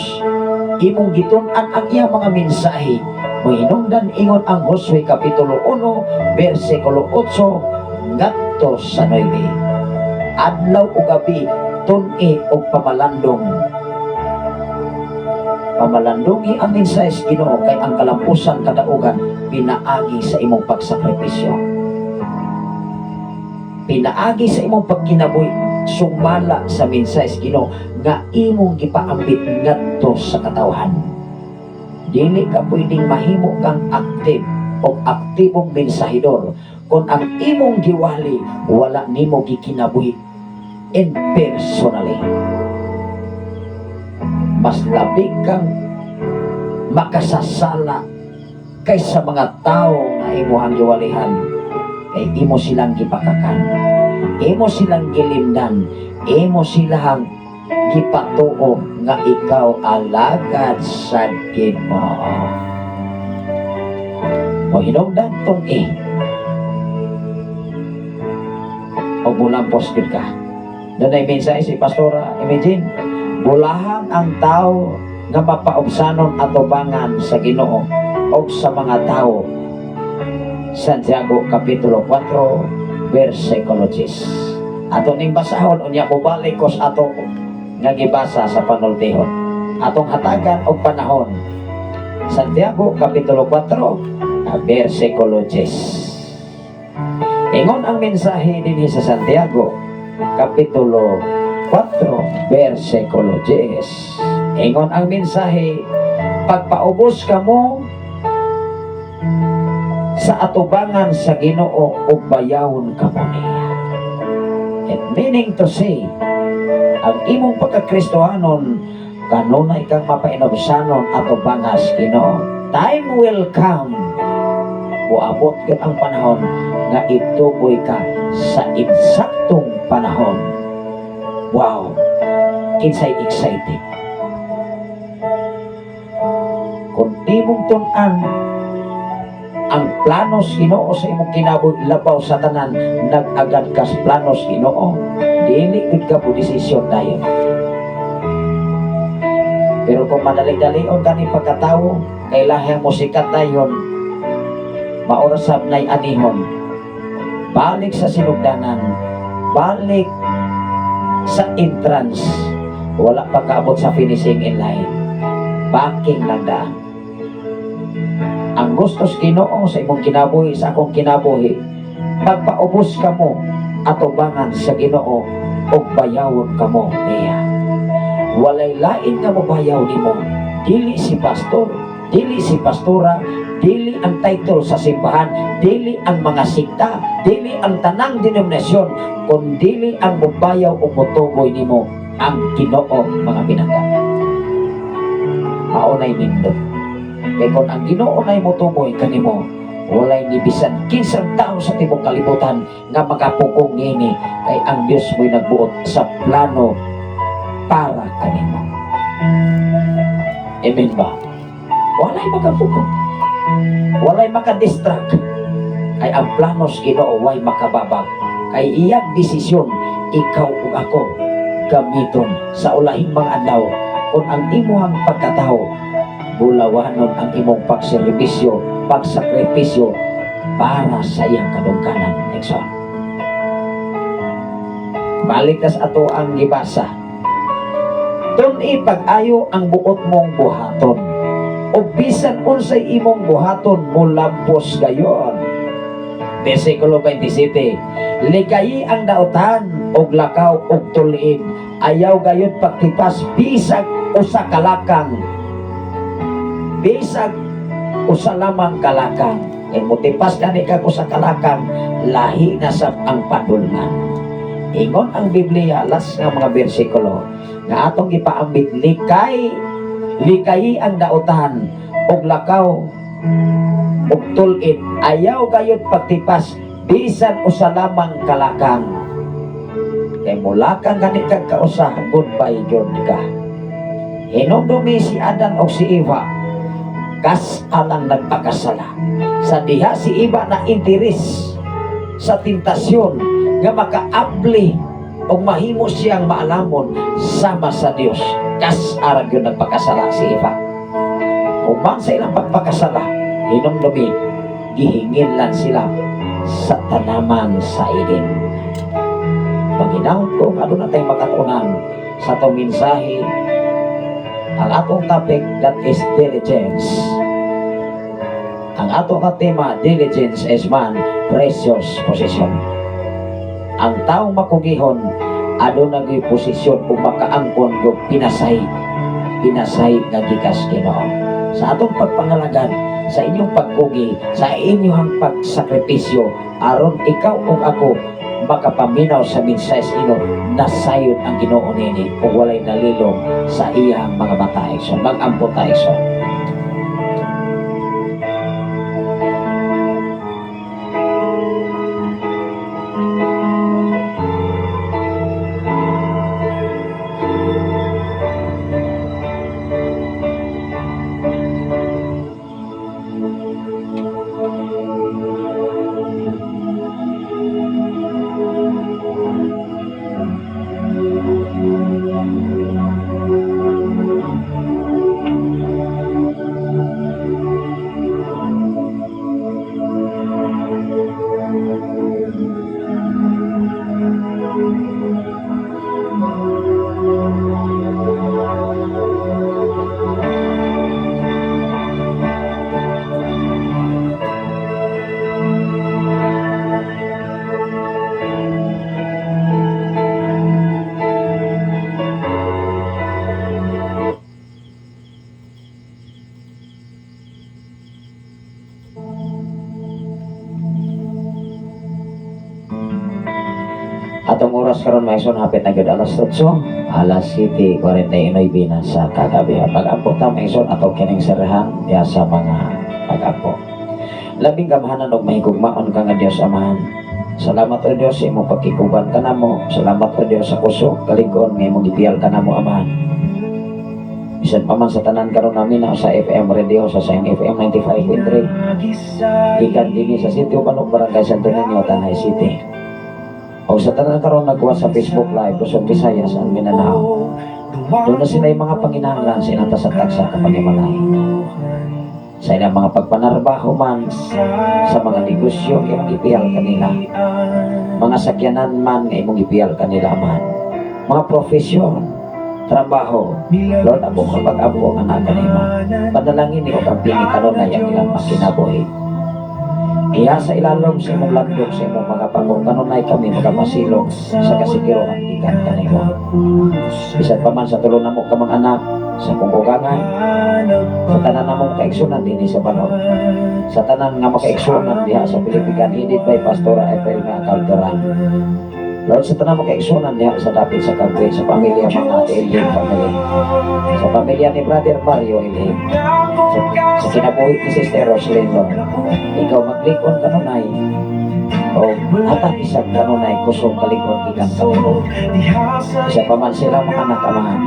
Imong gitun ang iyang mga mensahe. Mohinungdan ingon ang Josue Kapitulo 1, versikulo 8, ngadto sa 9. Adlaw o gabi, tun-i o pamalandong. Pamalandongi ang mensahe sa Ginoo kay ang kalampusan kadaugan pinaagi sa imong pagsakripisyo. Pinaagi sa imong pagkinabuhi, sumala sa mensahe sa Ginoo nga imong gipaambit ngadto sa katawhan. Dili ka pwedeng mahimo kang active o aktibong mensahidor kung ang imong giwali wala nimo gikinabuhi in personally. Mas labig kang makasasala kaysa mga tao na imuhang giwalihan, kay imo silang gipakakan, imo silang gilimdan, imo silang gipatuo nga ikaw alagad sa Ginoo. O hinungdan tong o bulampos gid ka. Doon ay mensahe si Pastora, imagine, bulahan ang tao nga mapaubsanon atubangan sa Ginoo o sa mga tao. Santiago Kapitulo 4 versikulo 10. Ato ning basahon unya mubalik ko sa ato nga gibasa sa panultihon. Atong hatagan og panahon. Santiago Kapitulo 4 versikulo 10. Ingon ang mensahe dinhi sa Santiago Kapitulo 4 versikulo 10. Ingon ang mensahe, pagpaubos kamo sa atubangan sa Ginoo ug bayawon kamo niya. It meaning to say, ang imong pagkakristohanon kanunay kang mapainobsanon atubangan sa Ginoo. Time will come, buabot ka ang panahon nga ituboy ka sa eksaktong panahon. Wow! Kinsay excited. Kung di mong tunan ang planos Ginoo sa imong kinabuhi, labaw sa tanan nag-agad ka sa planos Ginoo, dili gud ka po desisyon dayon. Pero kung madalig-dalion ka ni pagkatawo, kailangan mo sikat dayon, maorasab na'y anihon, balik sa sinugdanan, balik sa entrance, wala pa kaabot sa finishing in line, backing lang daan. Ang gustos Ginoo sa imong kinabuhi, sa akong kinabuhi, pagpaubos ka mo atubangan sa Ginoo o bayawon ka mo niya. Walay lain nga mabayaw nimo, dili si pastor, dili si pastora, dili ang title sa simbahan, dili ang mga sikta, dili ang tanang denominasyon, kundi ang mabayaw o motuboy nimo ang Ginoo, mga pinangga. Maunay nindot. Kaya kung ang Ginoo na'y motuboy kanimo, walay ni bisan kinsang tao sa tibok kalibutan nga makapukong ngini, kay ang Diyos mo'y nagbuot sa plano para kanimo. Amen ba? Walay makapukong, walay makadistract, kay ang planos Ginoo way makababag, kay iyang desisyon ikaw ug ako gamiton sa ulahing mga adlaw. Kung ang imuhang pagkatao bulawanon ang imong pagsakripisyo para sa iyang kadungkanan. Nexon, balik kas ato ang gibasa. Tun-i pag-ayo ang buot mong buhaton, o bisan unsay imong buhaton mo lampos gayon. Versikulo 27, likayi ang daotan og lakaw og tuliin, ayaw gayon pagtipas bisag usa kalakang, bisag usa lamang kalakang. Kay motipas ka ni kag usa kalakang, lahi na sab ang padulngan. Ingon ang Biblia las nga mga bersikulo nga atong gipaambit, likayi ang daotan og lakaw og tulit, ayaw gayud pagtipas bisan usa lamang kalakang. Kay mula kang ganit kag kausa, goodbye jud ka. Hinumdumi si Adan o si Eva, kas alang nagpakasala. Sa diha si Eva na interes sa tentasyon nga makaapli o mahimo siyang maalamon sama sa Dios. Kas arag yun nagpakasala si Eva. Umang sa ilang pagpakasala, hinumdumi, gihingin lang sila sa tanaman sa Eden. Maginahon ko ano na tayong makatunan sa itong mensahe. Ang atong topic, that is diligence. Ang atong tema, diligence is man precious possession. Ang taong makugihon, ado naging posisyon o makaangkon o pinasay nga gikas Ginoo. Sa atong pagpangalagan, sa inyong pagkugi, sa inyong pagsakripisyo, aron ikaw o ako makapaminaw sa mensahe ino, nasayod ang Ginoo nini o walay nalilong sa iyang mga mata. So mag-ampo tayo. karon maison hapit na gud alas 8, alas 7:49 na sa kagabi. Pag-apo ta maison ato kining serahan diha sa mga pag-apo. Labing gamahanan og mahigugmaon ka nga Dios Amahan. Salamat o Dios sa imong pagkikuban kanamo. Salamat o Dios sa kusog kalig-on nga imong gipiyal kanamo Amahan. Bisan pa man sa tanan karon namin na sa FM radio sa Sign FM 95.3. Gikan dinhi sa Sitio Banok, Barangay Santo Niño, Tanay City. O sa tanan karon nagkuha sa Facebook Live Luzon, Visayas, ang Mindanao. Doon na sila yung mga panginahanglan sa inang tasatag sa kapangimalay. Sa ilang mga pagpanarbaho man sa mga negosyo nga imong ipiyal kanila. Mga sakyanan man nga imong ipiyal kanila man. Mga profesyon, trabaho, Lord, ako kapag-abo ang anak kanimo. Panalangin ni o kampini karon na yung ilang makinabuhi. Iya sa ilalom sa imong landok sa imong mga pagong kanunay kami magapasilong sa kasigiro ang ikan kanimo. Bisan pa man sa tulo namo ka mga anak sa pungkugangan, sa tanan namong kaigsunan dinhi sa Banok, sa tanan nga makaigsunan diha sa Pilipigan, edit by Pastora April nga Calderan. Lord, sa tanan mo kaigsunan diha sa dapit sa Cavite, sa pamilya mga Ilhig family, sa pamilya ni Brother Mario Ilhig, sa kinabuhi ni Sister Roslyn, Lord, ikaw maglikon kanunay o hatag isang kanunay kusong kalikon ikan kanimo. Isa pa man sila mga anak Amahan,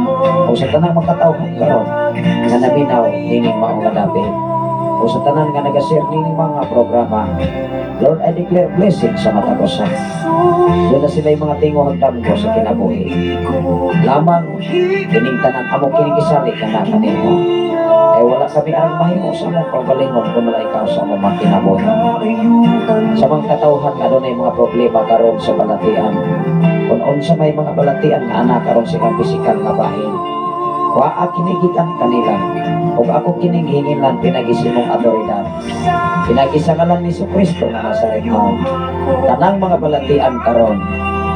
o sa tanang makatawhan karon nga nabinaw nining maong kadapit, o sa tanan nga nag-share nining mga programa, Lord, I declare blessing sa mata ko sa. Doon na sila yung mga tinguhang damgo sa kinabuhi. Lamang, kining tanan amo kinigisari ka na kanimo. Ay wala kami ang mahimo sa mong pagalingon kung wala ikaw sa mong mga kinabuhi. Sa mga katauhan nga doon ay mga problema karon sa balatian. Kung unsa may mga balatian nga anak karon sa kang pisikal nga bahin. Wa kinigikan kanila o ako kiningingin lang pinagisimong autoridad. Pinagisangalan ni Kristo na nasa rekon. Tanang mga balatian karon,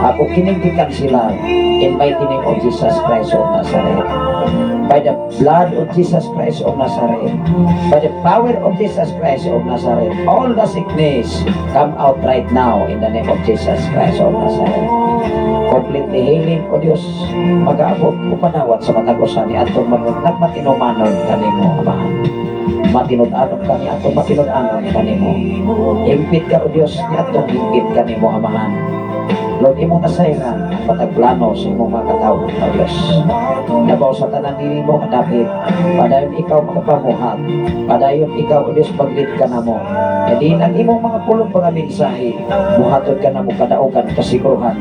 ako kininggikan sila in mighty name of Jesus Christ of Nazareth. By the blood of Jesus Christ of Nazareth, by the power of Jesus Christ of Nazareth, all the sickness come out right now in the name of Jesus Christ of Nazareth. Completely healing o Diyos, mag-aabot o panawat sa matagusan ni atong nagmatinumanon kanimo, Amahan. Matinud-anon kami atong matinud-anon kanimo. Impit ka o Diyos ni atong impit kanimo, Amahan. Lord, imong nasayran ang patagplano sa imong mga katawhan o Diyos. Nabaw sa tanan nini mo kadapit, padayon ikaw makapamuhat, padayon ikaw o Diyos paglit ka na mo. Kadin ang imong mga pulong mga mensahe, muhatod ka na mo kadaugan kasiguruhan,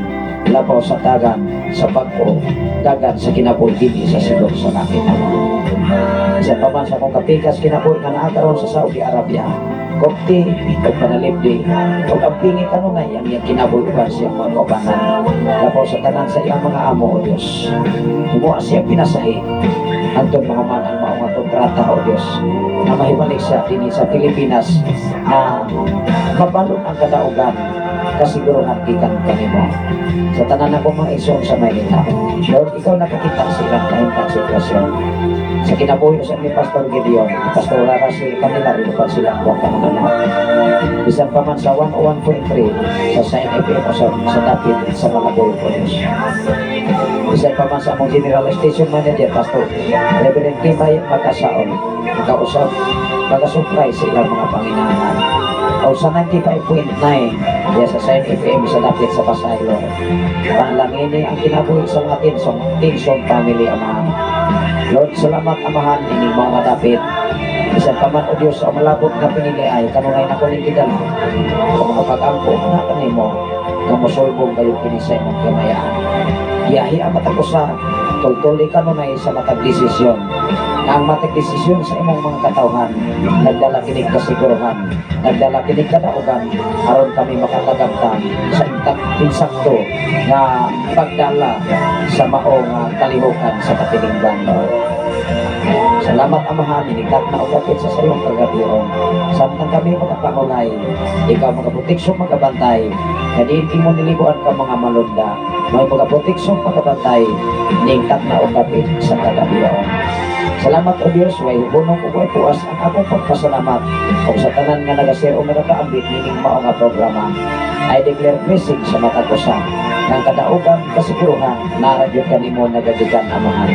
labaw sa dagan, sa pagko, dagan sa kinabuhi dini sa silog sa nakit na mo. Isa pa man sa akong kapikas kinabuhi nga naakaroon sa Saudi Arabia, kopti, o panalipdi, o ampingi kanunay ang iyang kinabuhi siyang mga kaubanan. Labaw sa tanan sa iyang mga amo o Diyos. Humuha siya pinasahi, antong mga man ang mga kontrata o Diyos, na mahibalik siya dini sa Pilipinas na mabalong ang kadaugan, kasiguruhan ikan kanimo. Sa tanan akong mga isong sa Maynila, Lord, ikaw nakakita sa ilang kahintang sitwasyon. Sa kinabuhi sa ni Pastor Gideon, Pastor Rarasi, kanila rin pa sila ang pangalan. Bisan pa man sa 101.3 sa Sign FM o sa dapit sa mga buhay po Diyos. Bisan pa man sa among General Station Manager, Pastor Reverend Kimay Makasaon, nakausap, pag-surprise sa ilang mga panginahan. O sa 95.9 diya sa Sign FM sa dapit sa Pasaylo. Panalangin ang kinabuhi sa mga Tinson family, Amahan. Lord, salamat Amahan ining mga dapit. Bisan pa man o Diyos sa malabot na pinili ay kanunay na kuning kidala sa mga pag-ampo na kanimo kamusulbong kayo kinisay mong kamayaan. Iyahi ang matag sa tultuli kanunay sa matag desisyon. Ang matag desisyon sa imong mga katawhan nagdala kinig kasiguruhan, nagdala kinig kadaugan aron kami makatagamtan sa insakto nga pagdala sa maong kalihukan sa katilingban, Lord. Salamat Amahan, inikat na ukapit sa sayong kagabiyon. Samtang kami magkapangulay, ikaw magaproteksyon magabantay, kadin imo nilibuan ka mga malunda, may magaproteksyon magabantay, inikat na ukapit sa kagabiyon. Salamat o Diyos, way hubunong uway puas ang akong pagpasalamat o sa tanan nga nag-share o nagakaambit nining mao nga programa. I declare blessing sa mata ko sa ng kadaugan kasiguruhan naradyo kanimo nagagikan amahan.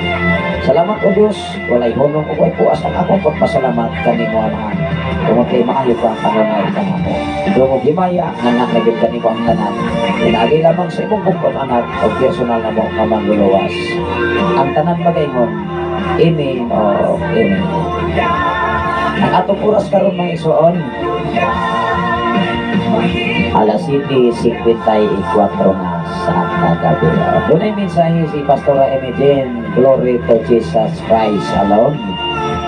Salamat o Diyos, walay hunong ugay puas ang akong pagpasalamat kanimo amahan. Tumuti maayo ka ang kanunay kanamo. Dumog himaya nga naging kanimo ang tanan. Inagi lamang sa imong bukod anak o personal na mo kamang luluwas. Ang tanan magaingon, Amen o Amen. Ang atong oras karon mga isuon, alas 7:54 na sa kagabi. Doon ay mensahe si Pastora Imogen, Glory to Jesus Christ alone.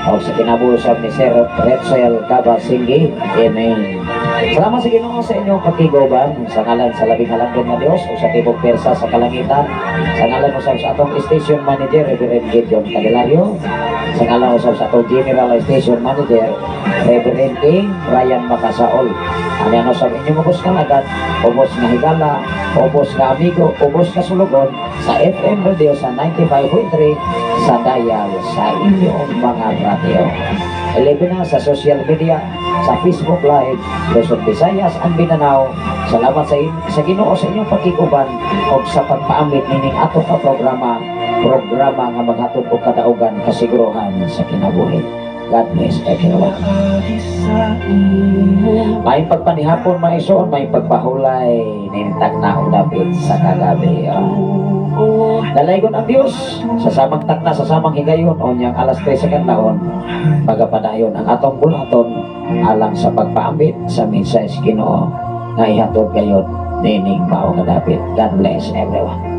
O sa kinabuhi ni Sir Retzel Cabasinggi. Amen. Salamat sa Ginoo sa inyong pagtiguban sa ngalan sa labing halangdon nga Dios o sa tibok persa sa kalangitan. Sa ngalan usab sa atong station manager Reverend Gideon Candelario. Sa ngalan usab sa atong general station manager Reverend King Ryan Macasaol. Ano sa inyong ubos nga agad, ubos nga higala, ubos nga amigo, ubos nga sulugon sa FM radio sa 95.3 sa dial sa inyong mga radio. 11 na sa social media, sa Facebook Live, Luzon, Visayas, ang Mindanao. Salamat sa Ginoo sa inyong pagkikuban o sa pagpaamit nining ato ka programa nga maghatod og kadaugan kasiguruhan sa kinabuhi. God bless everyone. May pagpanihapon maison, may pagpahulay nintag na dapit sa kagabi. Dalaygon ang Dios sa samang takna, sa samang higayon o niyang alas 3 sa kanlaon magapadayon ang atong bulaton alang sa pagpaambit sa mensahe Ginoo nga ihatod kayon nining mao nga dapit. God bless everyone.